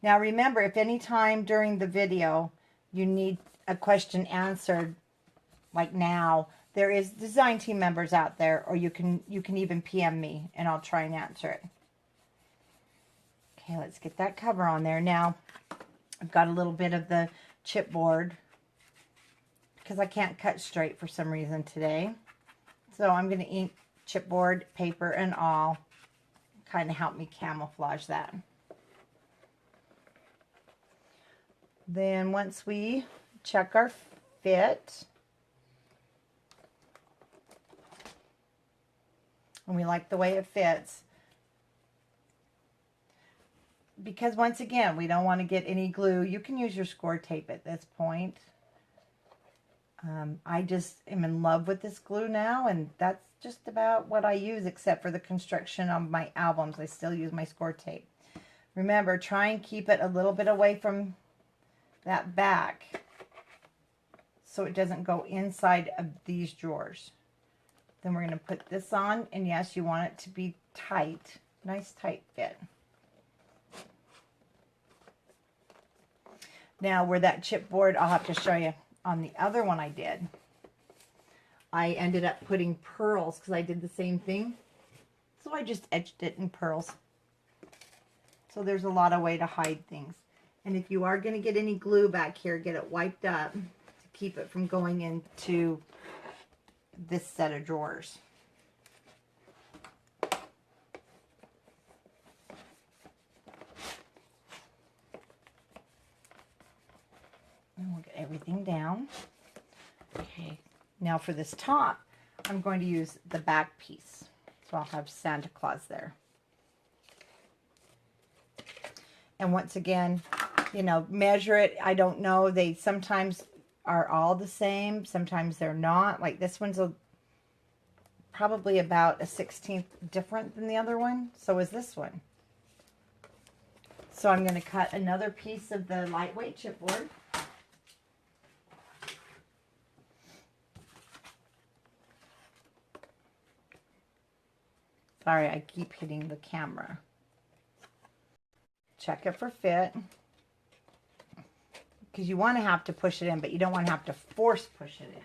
Now remember, if any time during the video you need a question answered, like now, there is design team members out there, or you can even PM me and I'll try and answer it. Okay, let's get that cover on there. Now I've got a little bit of the chipboard because I can't cut straight for some reason today. So I'm going to ink chipboard, paper, and all. Kind of help me camouflage that. Then once we check our fit, and we like the way it fits, because once again, we don't want to get any glue. You can use your score tape at this point. I just am in love with this glue now, and that's just about what I use, except for the construction on my albums. I still use my score tape. Remember, try and keep it a little bit away from that back so it doesn't go inside of these drawers. Then we're going to put this on, and yes, you want it to be tight, nice tight fit. Now, where that chipboard, I'll have to show you. On the other one I did, I ended up putting pearls because I did the same thing. So I just etched it in pearls. So there's a lot of way to hide things. And if you are going to get any glue back here, get it wiped up to keep it from going into this set of drawers. And we'll get everything down. Okay, now for this top, I'm going to use the back piece. So I'll have Santa Claus there. And once again, you know, measure it. I don't know. They sometimes are all the same. Sometimes they're not. Like this one's probably about a 1/16 different than the other one. So is this one. So I'm going to cut another piece of the lightweight chipboard. Sorry, I keep hitting the camera. Check it for fit. Because you want to have to push it in, but you don't want to have to force push it in.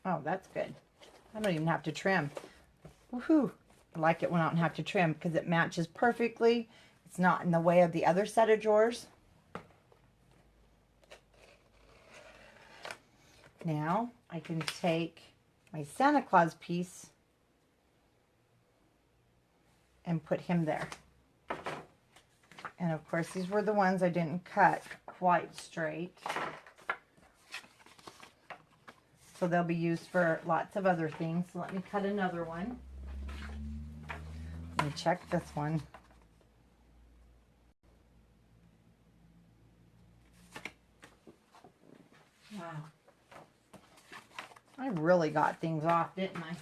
Oh, that's good. I don't even have to trim. Woohoo! I like it when I don't have to trim because it matches perfectly. It's not in the way of the other set of drawers. Now I can take my Santa Claus piece and put him there. And of course these were the ones I didn't cut quite straight. So they'll be used for lots of other things. So let me cut another one. Let me check this one. Wow. I really got things off, didn't I?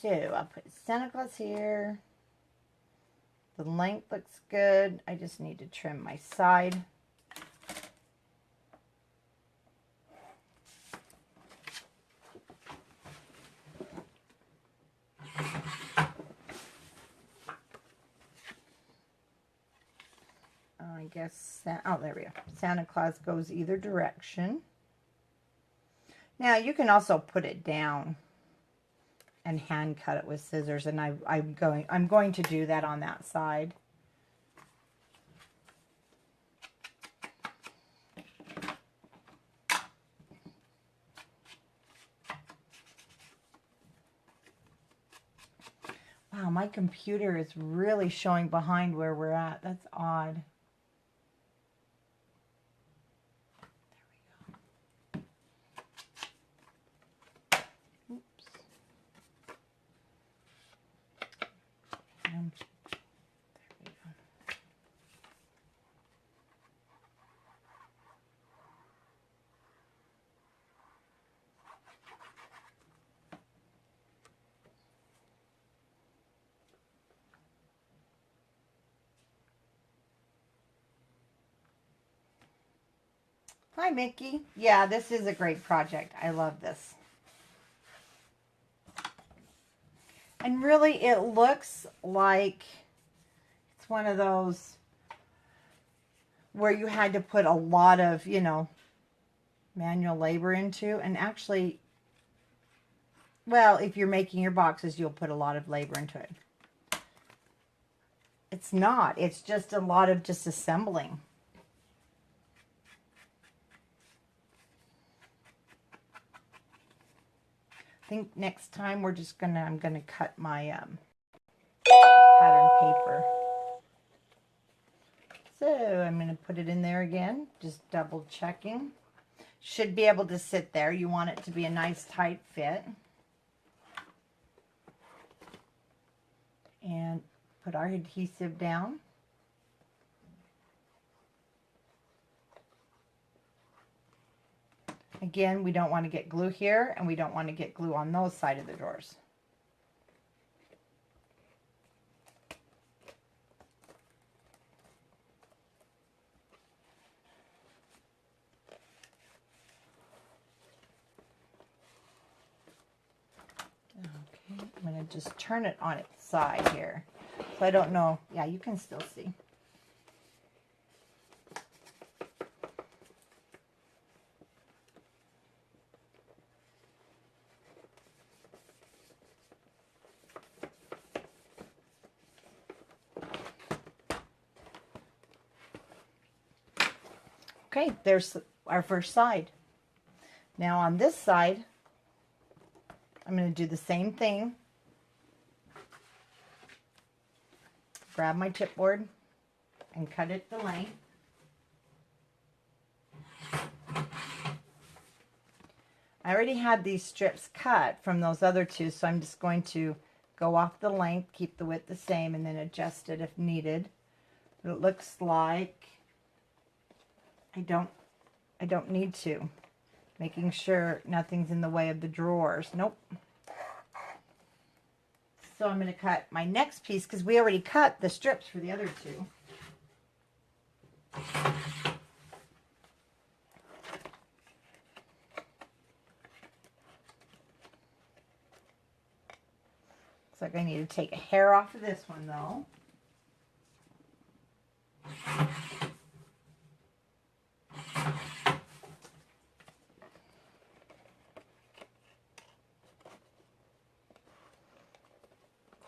So I'll put Santa Claus here. The length looks good. I just need to trim my side. I guess, oh, there we go. Santa Claus goes either direction. Now you can also put it down and hand cut it with scissors, and I'm going to do that on that side. Wow, my computer is really showing behind where we're at. That's odd. Hi, Mickey. Yeah, this is a great project. I love this. And really, it looks like it's one of those where you had to put a lot of, you know, manual labor into. And actually, well, if you're making your boxes, you'll put a lot of labor into it. It's not. It's just a lot of disassembling. I think next time I'm gonna cut my pattern paper. So I'm gonna put it in there again, just double checking. Should be able to sit there. You want it to be a nice tight fit. And put our adhesive down. Again, we don't want to get glue here, and we don't want to get glue on those side of the drawers. Okay, I'm going to just turn it on its side here. So I don't know. Yeah, you can still see. Okay, there's our first side. Now on this side, I'm going to do the same thing. Grab my chipboard and cut it the length. I already had these strips cut from those other two, so I'm just going to go off the length, keep the width the same, and then adjust it if needed. But it looks like I don't need to. Making sure nothing's in the way of the drawers. Nope. So I'm going to cut my next piece because we already cut the strips for the other two. Looks like I need to take a hair off of this one though.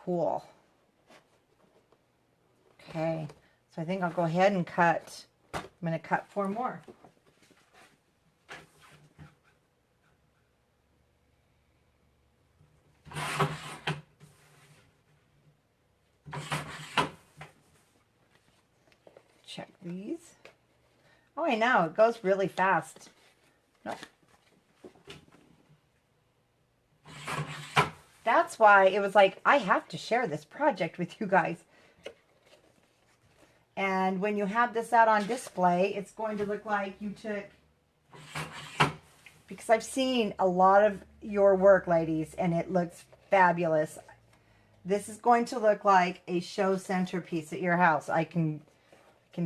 Cool. Okay, so I think I'll go ahead and cut. I'm going to cut 4 more. Check these. Oh, I know, it goes really fast. Nope. That's why it was like, I have to share this project with you guys. And when you have this out on display, it's going to look like you took, because I've seen a lot of your work, ladies, and it looks fabulous. This is going to look like a show centerpiece at your house. I can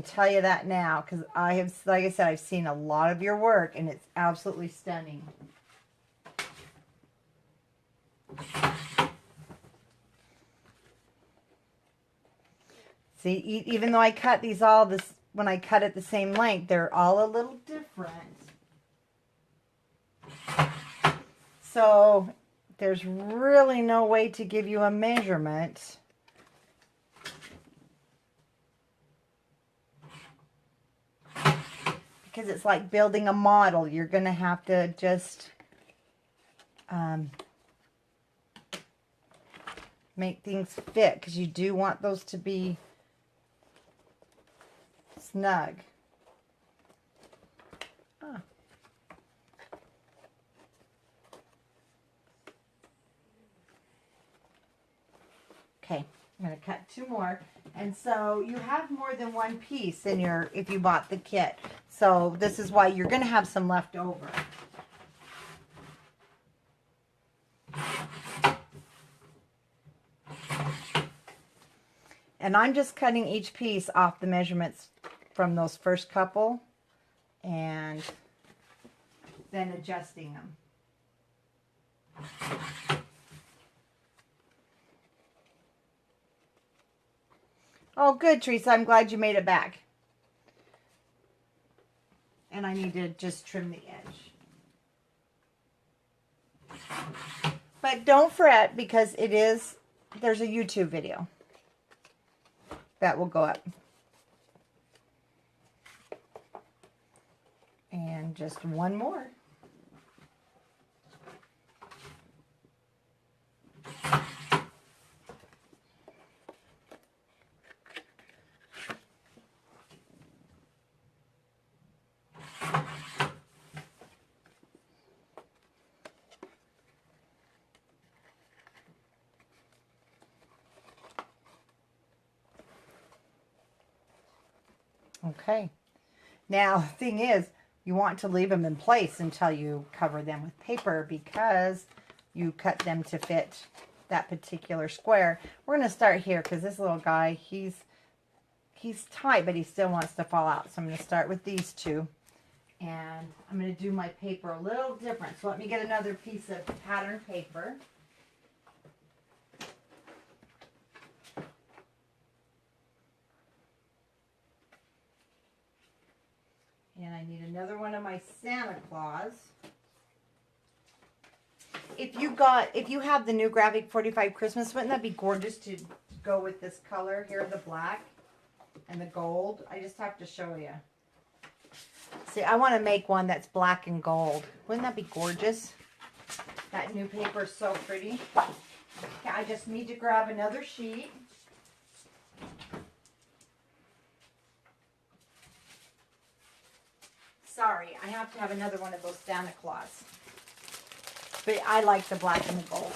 tell you that now, because I have, like I said, I've seen a lot of your work, and it's absolutely stunning. See, even though I cut these all this, when I cut it the same length, they're all a little different. So there's really no way to give you a measurement. Because it's like building a model. You're going to have to just make things fit, because you do want those to be snug. Ah. Okay, I'm going to cut 2 more. And so you have more than one piece in your, if you bought the kit. So this is why you're going to have some left over. And I'm just cutting each piece off the measurements from those first couple and then adjusting them. Oh, good, Teresa. I'm glad you made it back. And I need to just trim the edge. But don't fret, because there's a YouTube video. that will go up. And just one more. Okay. Now, the thing is, you want to leave them in place until you cover them with paper because you cut them to fit that particular square. We're going to start here because this little guy, he's tight, but he still wants to fall out. So I'm going to start with these two. And I'm going to do my paper a little different. So let me get another piece of pattern paper. And I need another one of my Santa Claus. If you have the new Graphic 45 Christmas, wouldn't that be gorgeous to go with this color here, the black and the gold? I just have to show you. See, I want to make one that's black and gold. Wouldn't that be gorgeous? That new paper is so pretty. Okay, I just need to grab another sheet. Sorry, I have to have another one of those Santa Claus. But I like the black and the gold.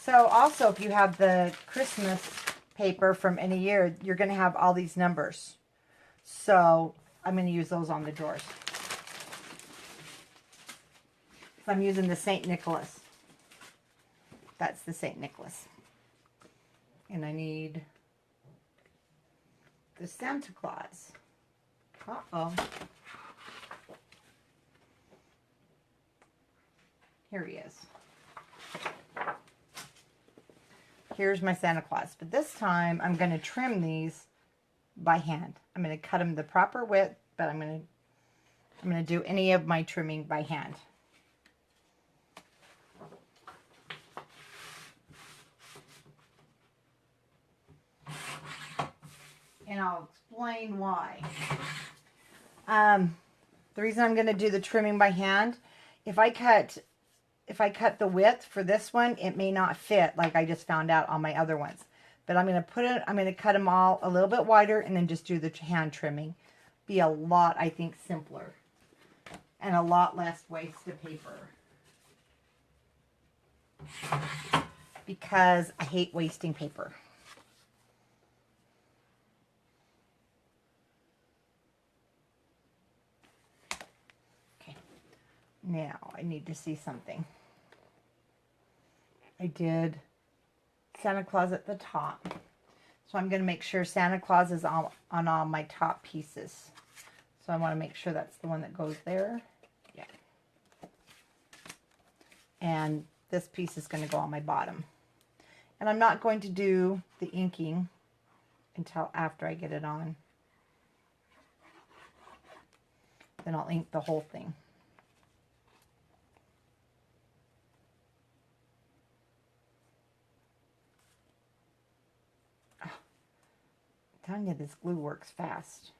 So also, if you have the Christmas paper from any year, you're going to have all these numbers. So I'm going to use those on the drawers. So I'm using the St. Nicholas. That's the St. Nicholas. And I need the Santa Claus. Uh-oh. Here he is. Here's my Santa Claus. But this time, I'm going to trim these by hand. I'm going to cut them the proper width, but I'm going to do any of my trimming by hand. And I'll explain why. The reason I'm going to do the trimming by hand, if I cut the width for this one, it may not fit like I just found out on my other ones. But I'm going to cut them all a little bit wider and then just do the hand trimming. Be a lot, I think, simpler and a lot less waste of paper. Because I hate wasting paper. Now, I need to see something. I did Santa Claus at the top. So I'm going to make sure Santa Claus is on all my top pieces. So I want to make sure that's the one that goes there. Yeah. And this piece is going to go on my bottom. And I'm not going to do the inking until after I get it on. Then I'll ink the whole thing. I'm telling you, this glue works fast.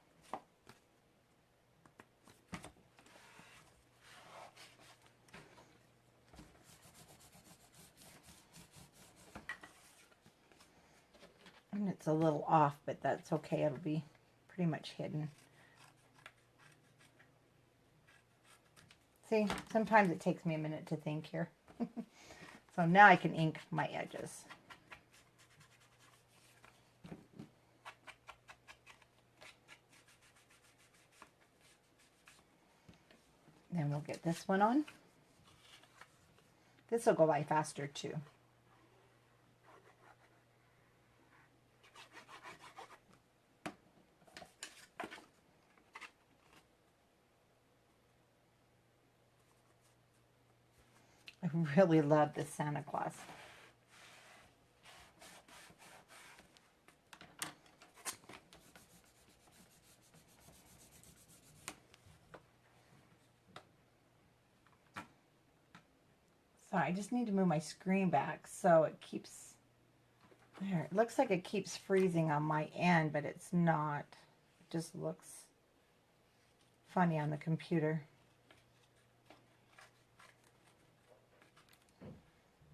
And it's a little off, but that's okay. It'll be pretty much hidden. See, sometimes it takes me a minute to think here. So now I can ink my edges. Then we'll get this one on. This will go by faster too. I really love this Santa Claus. I just need to move my screen back so it keeps, there. It looks like it keeps freezing on my end, but it's not. It just looks funny on the computer.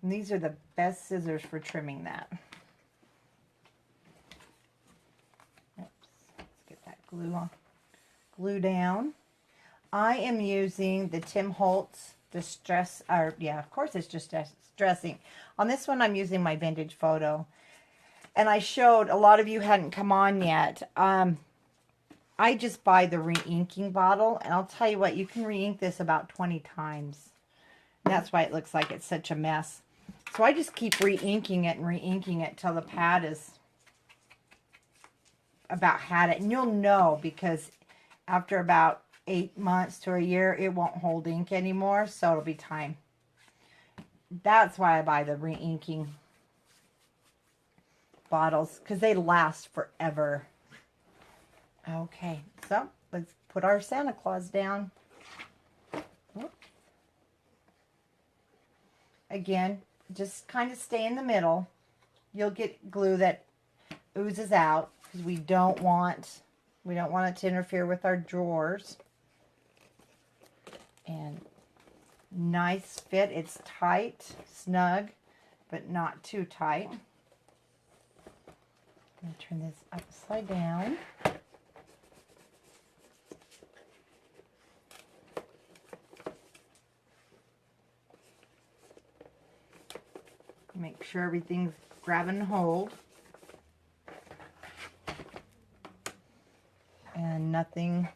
And these are the best scissors for trimming that. Oops, let's get that glue down. I am using the Tim Holtz Distress, or yeah, of course it's just distressing. On this one, I'm using my Vintage Photo. And I showed, a lot of you hadn't come on yet. I just buy the re-inking bottle, and I'll tell you what, you can re-ink this about 20 times. And that's why it looks like it's such a mess. So I just keep re-inking it and re-inking it till the pad is about had it. And you'll know, because after about 8 months to a year, it won't hold ink anymore, so it'll be time. That's why I buy the re-inking bottles, because they last forever. Okay, so let's put our Santa Claus down. Again, just kind of stay in the middle. You'll get glue that oozes out, because we don't want it to interfere with our drawers. And nice fit. It's tight, snug, but not too tight. I'm going to turn this upside down. Make sure everything's grabbing hold. And nothing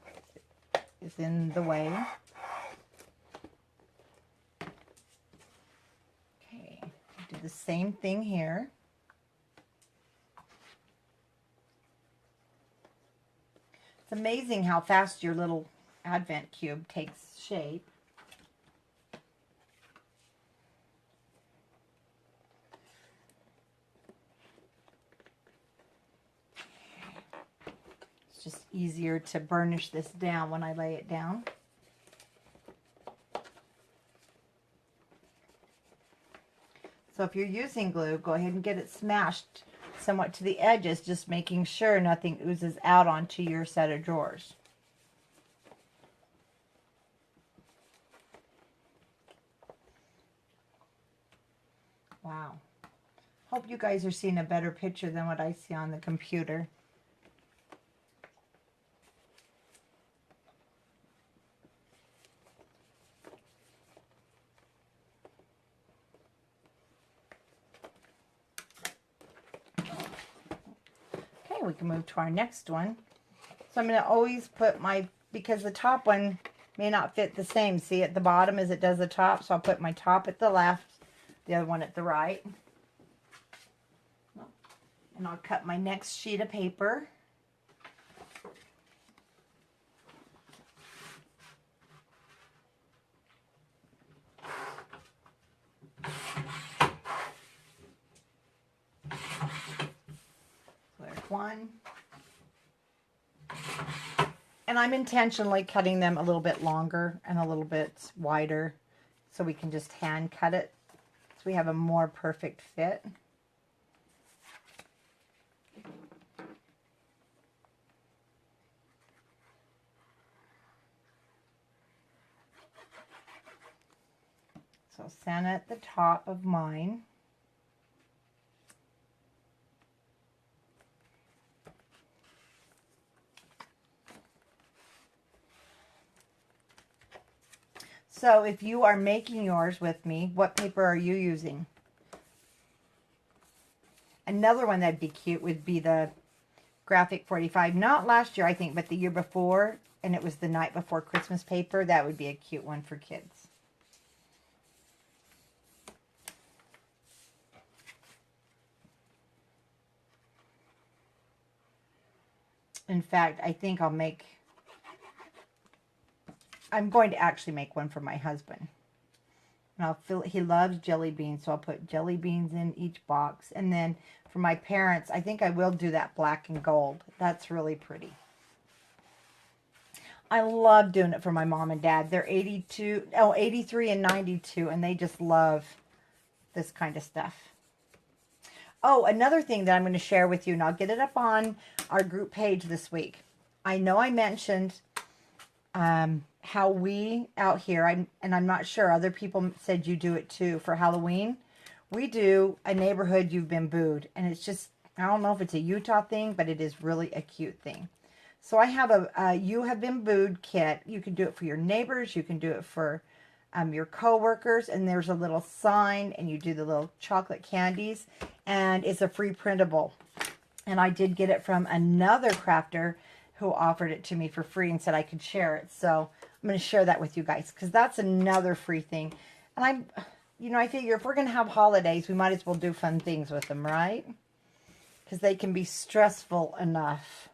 is in the way. Okay, do the same thing here. It's amazing how fast your little Advent cube takes shape. It's just easier to burnish this down when I lay it down. So if you're using glue, go ahead and get it smashed somewhat to the edges, just making sure nothing oozes out onto your set of drawers. Wow. Hope you guys are seeing a better picture than what I see on the computer. We can move to our next one. So I'm going to always put my, because the top one may not fit the same, see at the bottom as it does the top, so I'll put my top at the left, the other one at the right. And I'll cut my next sheet of paper. One, and I'm intentionally cutting them a little bit longer and a little bit wider so we can just hand cut it so we have a more perfect fit. So Santa at the top of mine. So if you are making yours with me, what paper are you using? Another one that'd be cute would be the Graphic 45. Not last year, I think, but the year before. And it was the night before Christmas paper. That would be a cute one for kids. In fact, I think I'm going to actually make one for my husband. And he loves jelly beans, so I'll put jelly beans in each box. And then for my parents, I think I will do that black and gold. That's really pretty. I love doing it for my mom and dad. They're 83 and 92, and they just love this kind of stuff. Oh, another thing that I'm going to share with you, and I'll get it up on our group page this week. I know I mentioned how we out here, and I'm not sure, other people said you do it too for Halloween. We do a neighborhood you've been booed, and it's just, I don't know if it's a Utah thing, but it is really a cute thing. So I have a you have been booed kit. You can do it for your neighbors. You can do it for your coworkers. And there's a little sign, and you do the little chocolate candies. And it's a free printable. And I did get it from another crafter who offered it to me for free and said I could share it. So I'm going to share that with you guys because that's another free thing. And I figure if we're going to have holidays, we might as well do fun things with them, right? Because they can be stressful enough.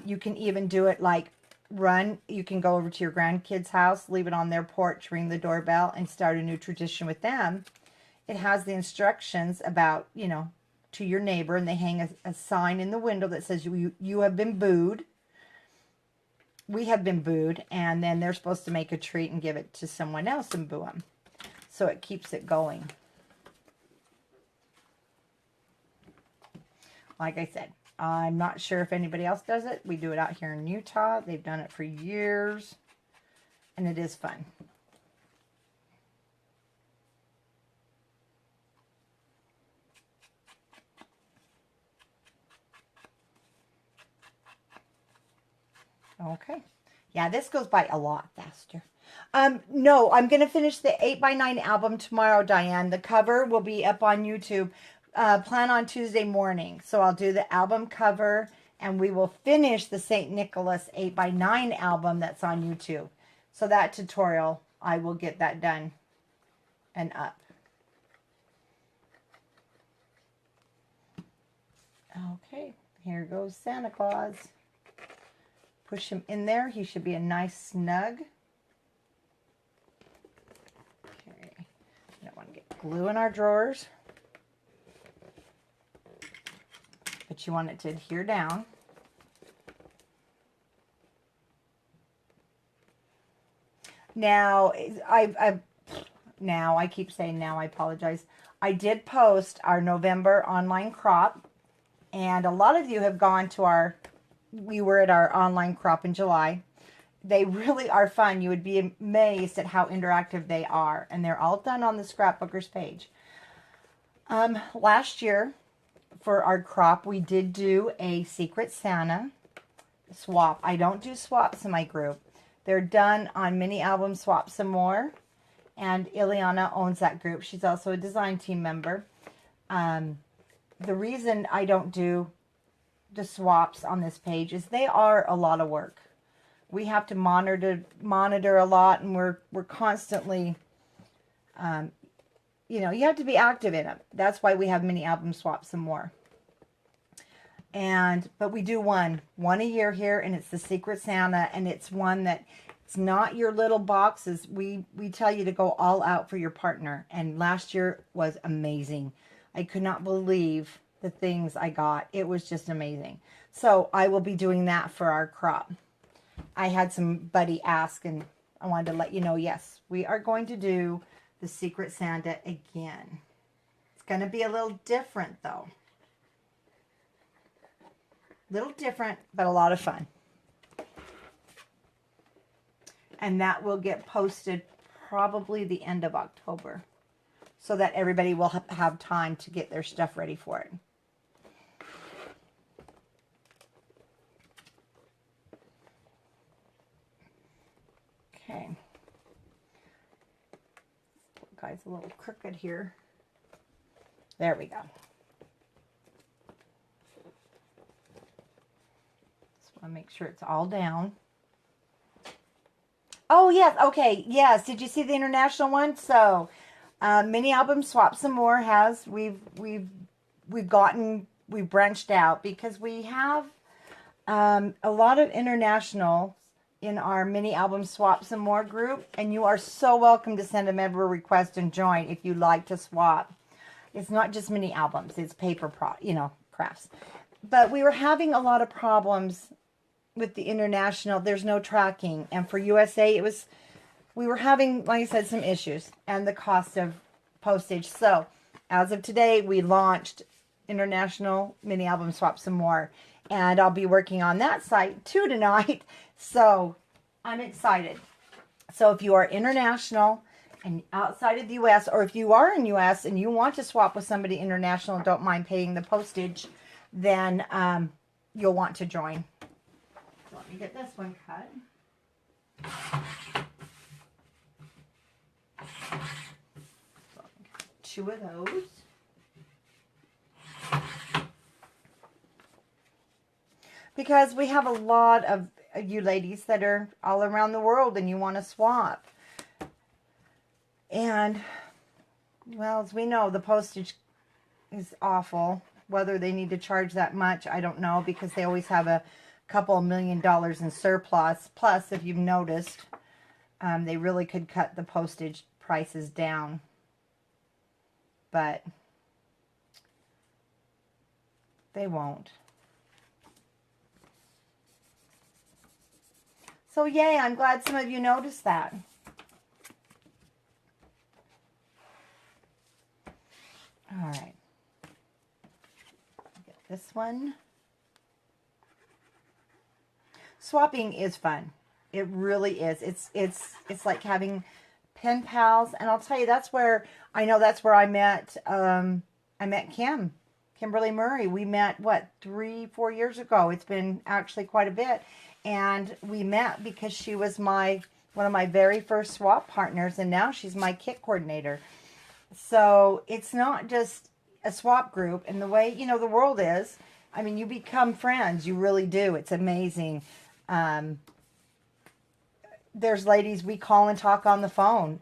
You can even do it like you can go over to your grandkids' house, leave it on their porch, ring the doorbell, and start a new tradition with them. It has the instructions about, to your neighbor, and they hang a sign in the window that says you have been booed. We have been booed, and then they're supposed to make a treat and give it to someone else and boo them. So it keeps it going. Like I said, I'm not sure if anybody else does it. We do it out here in Utah. They've done it for years, and it is fun. Okay. Yeah, this goes by a lot faster. No, I'm going to finish the 8x9 album tomorrow, Diane. The cover will be up on YouTube. Plan on Tuesday morning. So I'll do the album cover, and we will finish the St. Nicholas 8x9 album that's on YouTube. So that tutorial, I will get that done and up. Okay, here goes Santa Claus. Push him in there. He should be a nice snug. Okay, I don't want to get glue in our drawers. But you want it to adhere down. Now, I keep saying now, I apologize. I did post our November online crop, and a lot of you have gone to we were at our online crop in July. They really are fun. You would be amazed at how interactive they are, and they're all done on the Scrapbookers page. Last year, for our crop, we did do a Secret Santa swap. I don't do swaps in my group. They're done on Mini Album Swap Some More, and Ileana owns that group. She's also a design team member. The reason I don't do the swaps on this page is they are a lot of work. We have to monitor a lot, and we're constantly, you have to be active in them. That's why we have Mini Album Swap Some More. But we do one a year here, and it's the Secret Santa, and it's one that it's not your little boxes. We tell you to go all out for your partner, and last year was amazing. I could not believe the things I got. It was just amazing. So I will be doing that for our crop. I had somebody ask, and I wanted to let you know, yes, we are going to do the Secret Santa again. It's going to be a little different, though. Little different, but a lot of fun. And that will get posted probably the end of October, so that everybody will have time to get their stuff ready for it. Okay. Guy's a little crooked here. There we go. Just want to make sure it's all down. Oh, yes. Okay. Yes. Did you see the international one? So, Mini Album Swap Some More we've branched out because we have a lot of international in our Mini Album Swap Some More group, and you are so welcome to send a member request and join if you like to swap. It's not just mini albums; it's paper crafts. But we were having a lot of problems with the international. There's no tracking. And for USA, we were having, like I said, some issues and the cost of postage. So as of today, we launched International Mini Album Swap some more. And I'll be working on that site too tonight. So I'm excited. So if you are international and outside of the U.S., or if you are in U.S. and you want to swap with somebody international and don't mind paying the postage, then you'll want to join. So let me get this one cut. So 2 of those. Because we have a lot of you ladies that are all around the world and you want to swap. And, well, as we know, the postage is awful. Whether they need to charge that much, I don't know, because they always have a couple $1 million in surplus. Plus, if you've noticed, they really could cut the postage prices down. But they won't. So, yay, I'm glad some of you noticed that. All right. Get this one. Swapping is fun. It really is. It's like having pen pals, and I'll tell you, that's where I met Kimberly Murray. We met, what, 3-4 years ago. It's been actually quite a bit. And we met because she was one of my very first swap partners, and now she's my kit coordinator. So it's not just a swap group, and the way, the world is, I mean, you become friends. You really do. It's amazing. There's ladies we call and talk on the phone.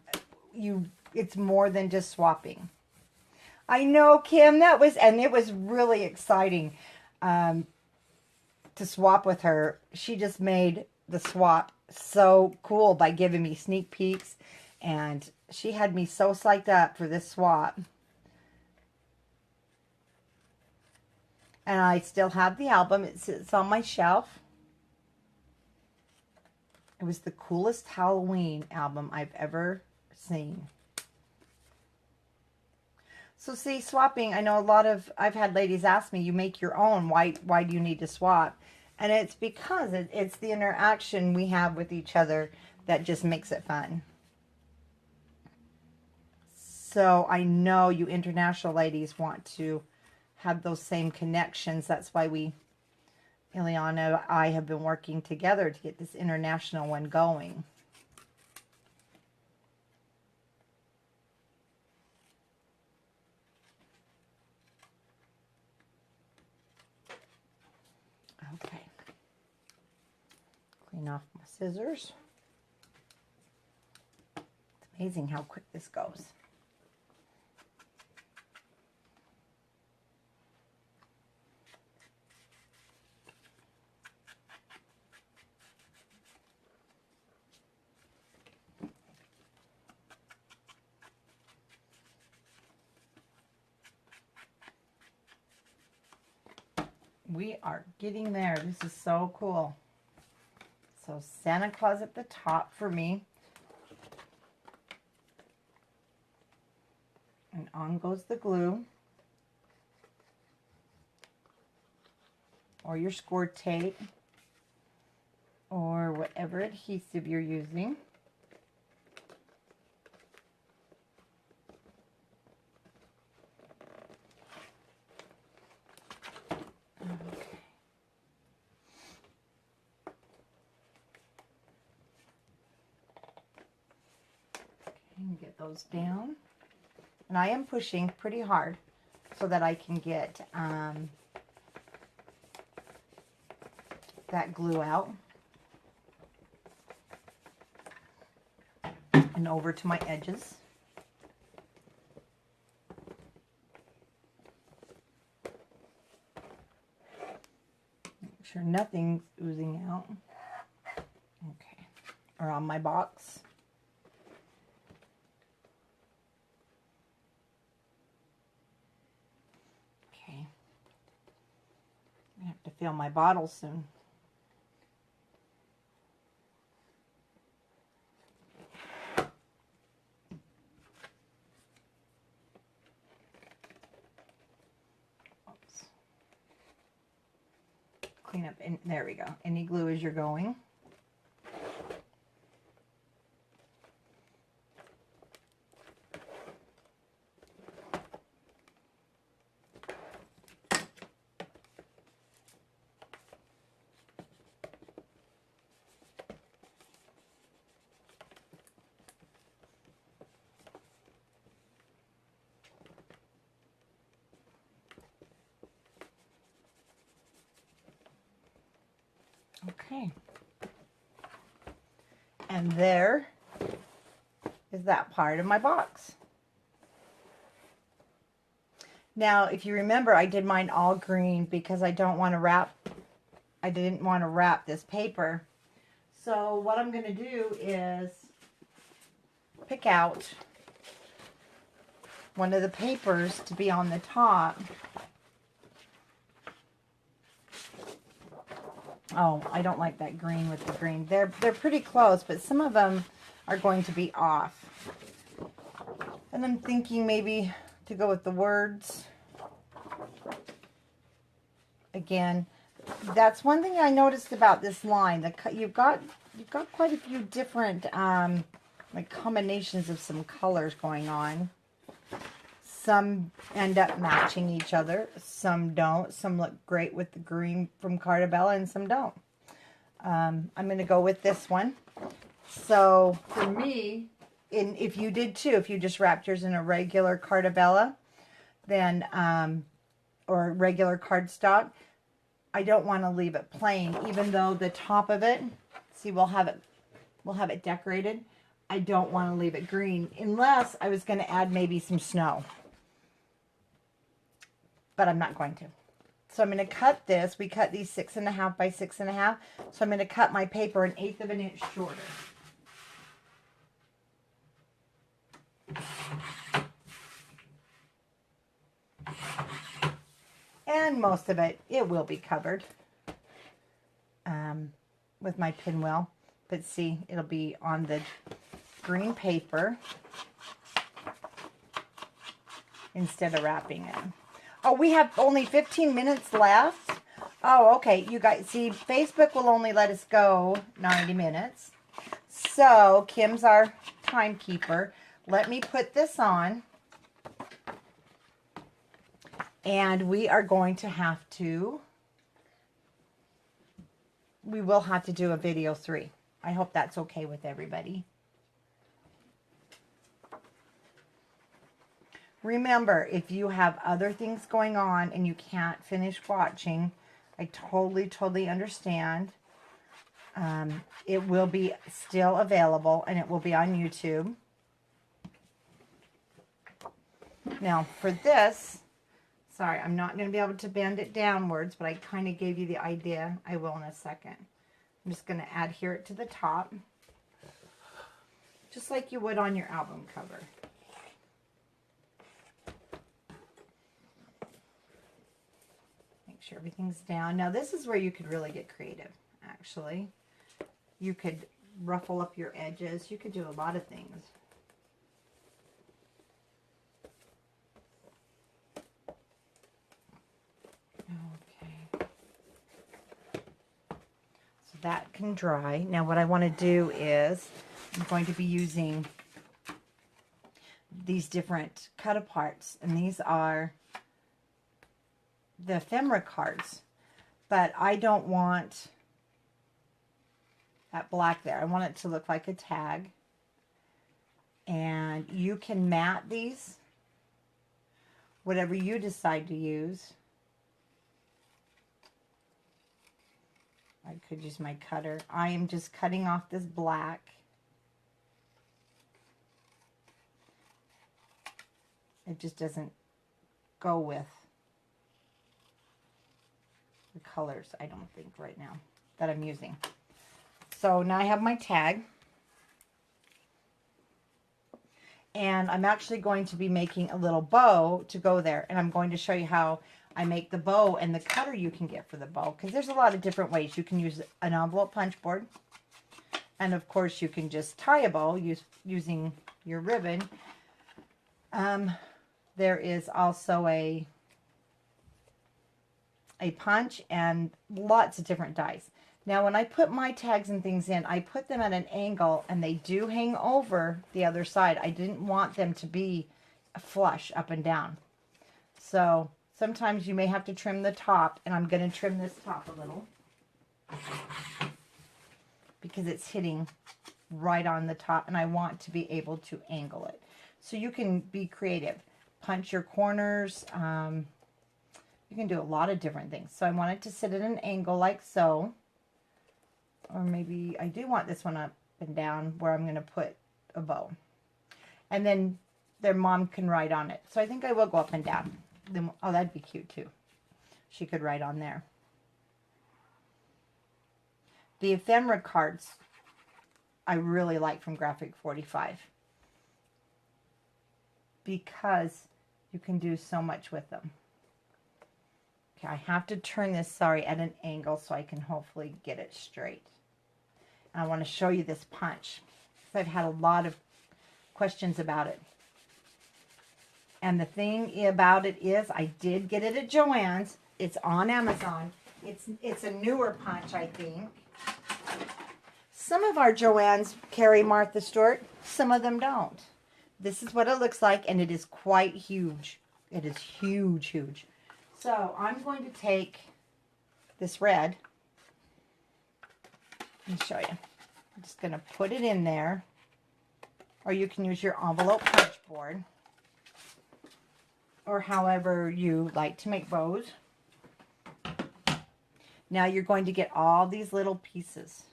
It's more than just swapping. I know, Kim, it was really exciting. To swap with her. She just made the swap so cool by giving me sneak peeks, and she had me so psyched up for this swap. And I still have the album. It's on my shelf. It was the coolest Halloween album I've ever seen. So see, swapping, I know I've had ladies ask me, you make your own, why do you need to swap? And it's because it's the interaction we have with each other that just makes it fun. So I know you international ladies want to have those same connections. That's why Ileana and I have been working together to get this international one going. Okay. Clean off my scissors. It's amazing how quick this goes. We are getting there. This is so cool. So Santa Claus at the top for me. And on goes the glue. Or your score tape. Or whatever adhesive you're using. Get those down, and I am pushing pretty hard so that I can get that glue out and over to my edges. Make sure nothing's oozing out. Okay, around my box. fill my bottle soon. Oops. Clean up, and there we go. Any glue as you're going. Okay. And there is that part of my box. Now, if you remember, I did mine all green because I didn't want to wrap this paper. So what I'm going to do is pick out one of the papers to be on the top. Oh, I don't like that green with the green. They're pretty close, but some of them are going to be off. And I'm thinking maybe to go with the words. Again, that's one thing I noticed about this line. You've got quite a few different like combinations of some colors going on. Some end up matching each other, some don't. Some look great with the green from Carta Bella and some don't. I'm going to go with this one. So for me, if you did too, if you just wrapped yours in a regular Carta Bella, then, or regular cardstock, I don't want to leave it plain, even though the top of it, see, we'll have it decorated. I don't want to leave it green unless I was going to add maybe some snow. But I'm not going to. So I'm going to cut this. We cut these 6.5 by 6.5. So I'm going to cut my paper 1/8 of an inch shorter. And most of it will be covered with my pinwheel. But see, it'll be on the green paper instead of wrapping it. Oh, we have only 15 minutes left. Oh, okay. You guys, see, Facebook will only let us go 90 minutes. So, Kim's our timekeeper. Let me put this on. And we are going to have to, we will have to do a video 3. I hope that's okay with everybody. Remember, if you have other things going on and you can't finish watching, I totally understand. It will be still available and it will be on YouTube. Now, for this, sorry, I'm not going to be able to bend it downwards, but I kind of gave you the idea. I will in a second. I'm just going to adhere it to the top, just like you would on your album cover. Make sure everything's down. Now, this is where you could really get creative, actually. You could ruffle up your edges. You could do a lot of things. Okay. So that can dry. Now, what I want to do is I'm going to be using these different cut aparts, and these are the ephemera cards, but I don't want that black there. I want it to look like a tag. And you can mat these, whatever you decide to use. I could use my cutter. I am just cutting off this black. It just doesn't go with the colors, I don't think, right now that I'm using. So now I have my tag. And I'm actually going to be making a little bow to go there. And I'm going to show you how I make the bow and the cutter you can get for the bow, because there's a lot of different ways. You can use an envelope punch board, and of course you can just tie a bow using your ribbon. There is also a punch and lots of different dies. Now when I put my tags and things in, I put them at an angle and they do hang over the other side. I didn't want them to be flush up and down. So sometimes you may have to trim the top, and I'm going to trim this top a little because it's hitting right on the top and I want to be able to angle it. So you can be creative. Punch your corners. You can do a lot of different things. So I want it to sit at an angle like so. Or maybe I do want this one up and down where I'm going to put a bow. And then their mom can write on it. So I think I will go up and down. Then, oh, that'd be cute too. She could write on there. The ephemera cards I really like from Graphic 45 because you can do so much with them. Okay, I have to turn this, sorry, at an angle so I can hopefully get it straight. And I want to show you this punch. I've had a lot of questions about it. And the thing about it is, I did get it at Joann's. It's on Amazon. It's a newer punch, I think. Some of our Joann's carry Martha Stewart. Some of them don't. This is what it looks like, and it is quite huge. It is huge, huge. So I'm going to take this red. Let me show you. I'm just going to put it in there. Or you can use your envelope punch board. Or however you like to make bows. Now you're going to get all these little pieces.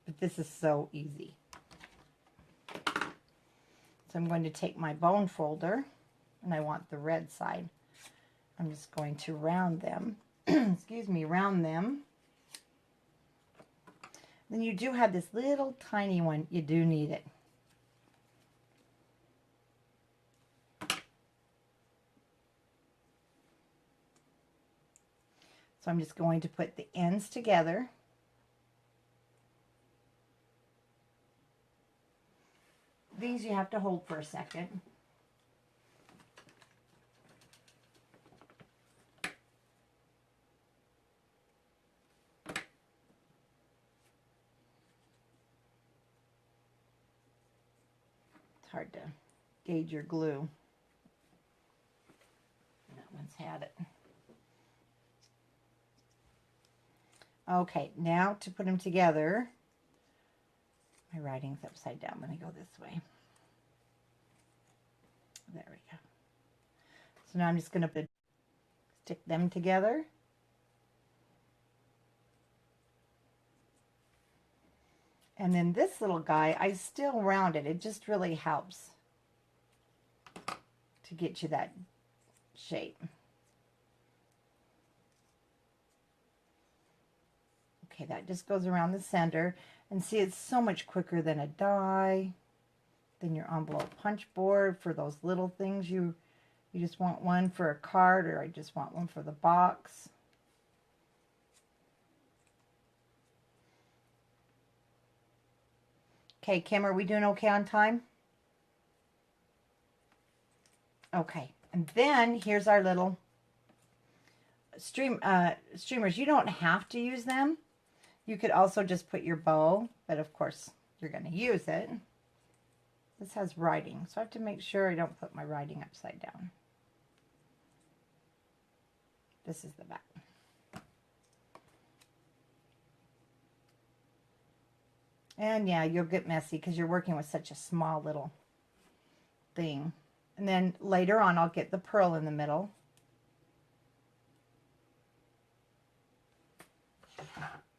But this is so easy. So I'm going to take my bone folder. And I want the red side. I'm just going to round them. Excuse me, round them. Then you do have this little tiny one. You do need it. So I'm just going to put the ends together. These you have to hold for a second. It's hard to gauge your glue. That one's had it. Okay, now to put them together, my writing's upside down. Let me go this way. There we go. So now I'm just going to stick them together. And then this little guy, I still round it. It just really helps to get you that shape. Okay, that just goes around the center. And see, it's so much quicker than a die, than your envelope punch board for those little things. You just want one for a card, or I just want one for the box. Okay, Kim, are we doing okay on time? Okay, and then here's our little streamers. You don't have to use them. You could also just put your bow, but of course you're going to use it. This has writing, so I have to make sure I don't put my writing upside down. This is the back. And yeah, you'll get messy because you're working with such a small little thing. And then later on, I'll get the pearl in the middle.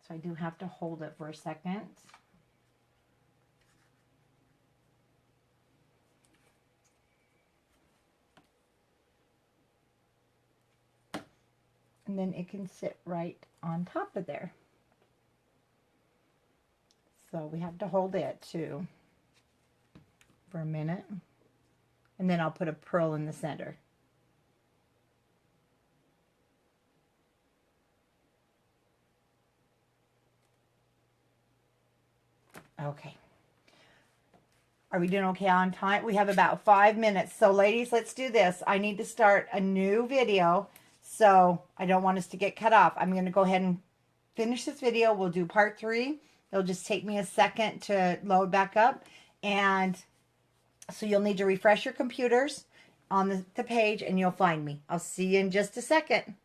So I do have to hold it for a second. And then it can sit right on top of there. So we have to hold it too for a minute. And then I'll put a pearl in the center. Okay. Are we doing okay on time? We have about 5 minutes. So ladies, let's do this. I need to start a new video, so I don't want us to get cut off. I'm going to go ahead and finish this video. We'll do part 3. It'll just take me a second to load back up. And so you'll need to refresh your computers on the page and you'll find me. I'll see you in just a second.